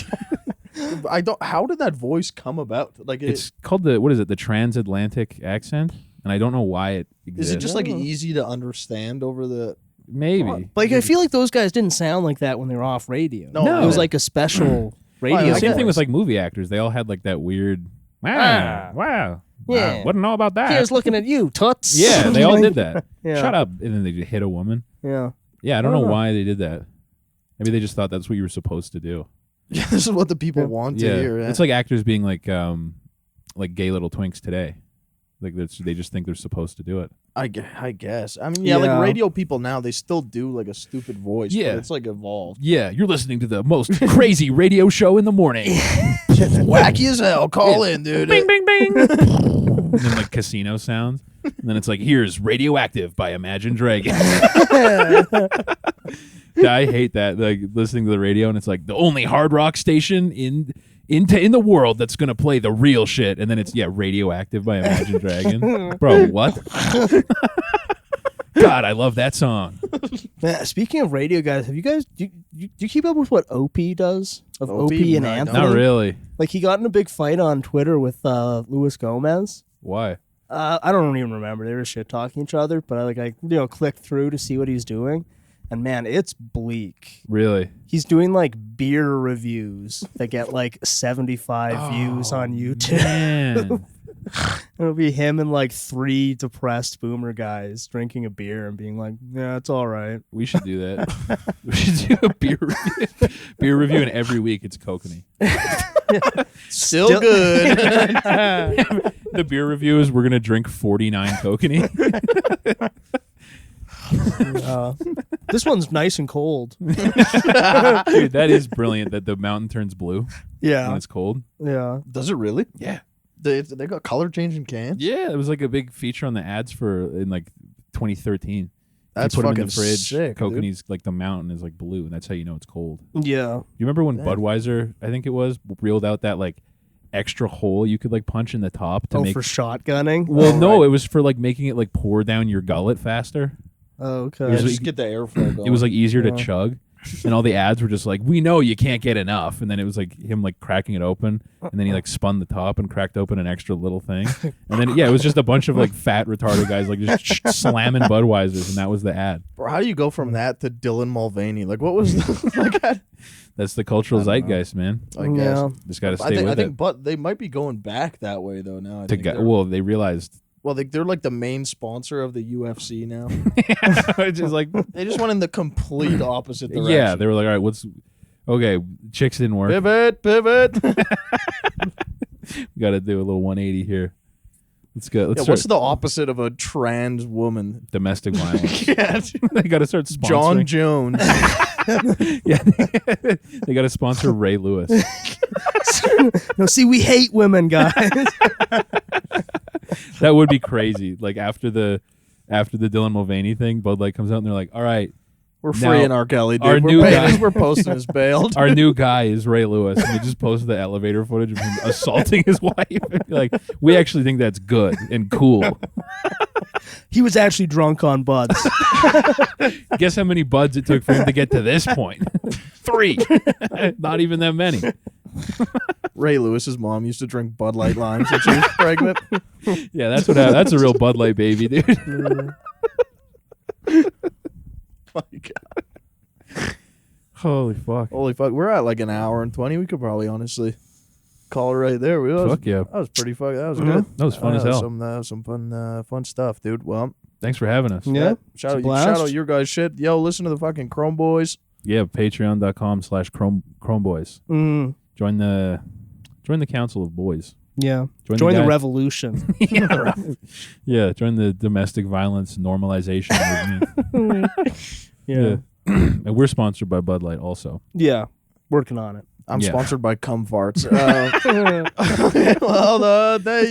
I don't. How did that voice come about? Like, It's called the transatlantic accent, and I don't know why it exists. is it just like easy to understand over the? Maybe. Like I feel like those guys didn't sound like that when they were off radio. No. It was like a special radio. Yeah, same guess. thing with like movie actors. They all had like that weird. Wow. Yeah. Wouldn't know about that. Here's looking at you, toots. Yeah, they all did that. Yeah. Shut up, and then they just hit a woman. Yeah. Yeah, I don't know why they did that. Maybe they just thought that's what you were supposed to do. Yeah, this is what the people want to hear. Yeah. It's like actors being like gay little twinks today. Like they just think they're supposed to do it. I guess. I mean, yeah, like radio people now, they still do like a stupid voice. Yeah. But it's like evolved. Yeah, you're listening to the most crazy radio show in the morning. Wacky as hell. Call in, dude. Bing, bing, bing. And then like casino sounds. And then it's like, here's Radioactive by Imagine Dragons. Yeah, I hate that. Like listening to the radio and it's like the only hard rock station in the world that's gonna play the real shit. And then it's Radioactive by Imagine Dragons. Bro, what? God, I love that song. Man, speaking of radio guys, have you guys do you keep up with what Opie does? Of Opie and No, I don't. Anthony? Not really. Like he got in a big fight on Twitter with Luis Gomez. Why? I don't even remember. They were shit talking each other, but I clicked through to see what he's doing, and man, it's bleak. Really? He's doing like beer reviews that get like 75 views on YouTube. Man. It'll be him and like 3 depressed boomer guys drinking a beer and being like, "Yeah, it's all right." We should do that. We should do a beer review, and every week it's kokanee. Still good. The beer review is we're gonna drink 49 kokanee. This one's nice and cold. Dude, that is brilliant. That the mountain turns blue when Yeah, it's cold. yeah. Does it really? Yeah. They got color changing cans? Yeah, it was like a big feature on the ads in like 2013. That's you put them fucking in the fridge. sick, dude. Kokanee's like the mountain is like blue, and that's how you know it's cold. Yeah. You remember when Dang. Budweiser, I think it was, reeled out that like extra hole you could like punch in the top to make. For shotgunning? Well, Oh, no, right. it was for like making it like pour down your gullet faster. Oh, okay. It was Just get the airflow going. It was like easier to Yeah. chug, and all the ads were just like, "We know you can't get enough," and then it was like him like cracking it open, and then he like spun the top and cracked open an extra little thing, and then it was just a bunch of like fat retarded guys like just slamming Budweisers, and that was the ad. Bro, how do you go from that to Dylan Mulvaney? Like, what was like? That's the cultural I don't know. zeitgeist, man. I guess. Yeah. Just got to I stay think, with it. but they might be going back that way though now. I To think go, they're- well, they realized, well, they're like the main sponsor of the UFC now. it's just like, They just went in the complete opposite direction. yeah, they were like, all right, okay, chicks didn't work. Pivot. We got to do a little 180 here. Let's go. Let's Yeah, start what's the opposite of a trans woman? domestic violence. Yeah, They got to start sponsoring. John Jones. Yeah, they got to sponsor Ray Lewis. No, see, we hate women, guys. That would be crazy. Like after the Dylan Mulvaney thing, Bud Light comes out and they're like, "All right, We're Now, freeing R. Kelly, dude. our We're new paying guy- his- we're posting his bail. our new guy is Ray Lewis." And they just posted the elevator footage of him assaulting his wife. And be like, we actually think that's good and cool. He was actually drunk on buds. Guess how many buds it took for him to get to this point? 3. Not even that many. Ray Lewis's mom used to drink Bud Light limes when she was pregnant. Yeah, that's what happened. That's a real Bud Light baby, dude. My God. Holy fuck. Holy fuck. We're at like an hour and 20. We could probably honestly call it right there. Fuck yeah. That was pretty fuck. That was good. That was fun as hell. Some fun stuff, dude. Well, Thanks for having us. Yeah. shout It's a out blast. your guys' shit. Yo, listen to the fucking Chrome Boys. Yeah, patreon.com/chromeboys. Mm, Join the council of boys. yeah. Join Join the guy- revolution. Yeah, join the domestic violence normalization movement. Yeah. And we're sponsored by Bud Light also. Yeah. Working on it. I'm Yeah. sponsored by Cum Farts.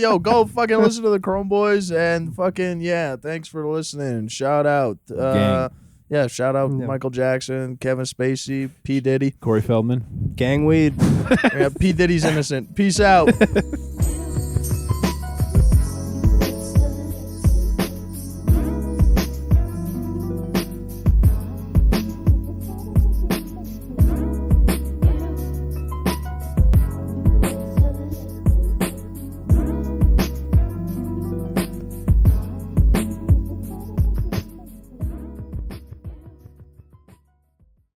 Yo, go fucking listen to the Chrome Boys and fucking, yeah, thanks for listening. Shout out. Gang. Yeah, shout out Yeah. Michael Jackson, Kevin Spacey, P. Diddy. Corey Feldman. Gang weed. Yeah, P. Diddy's innocent. Peace out.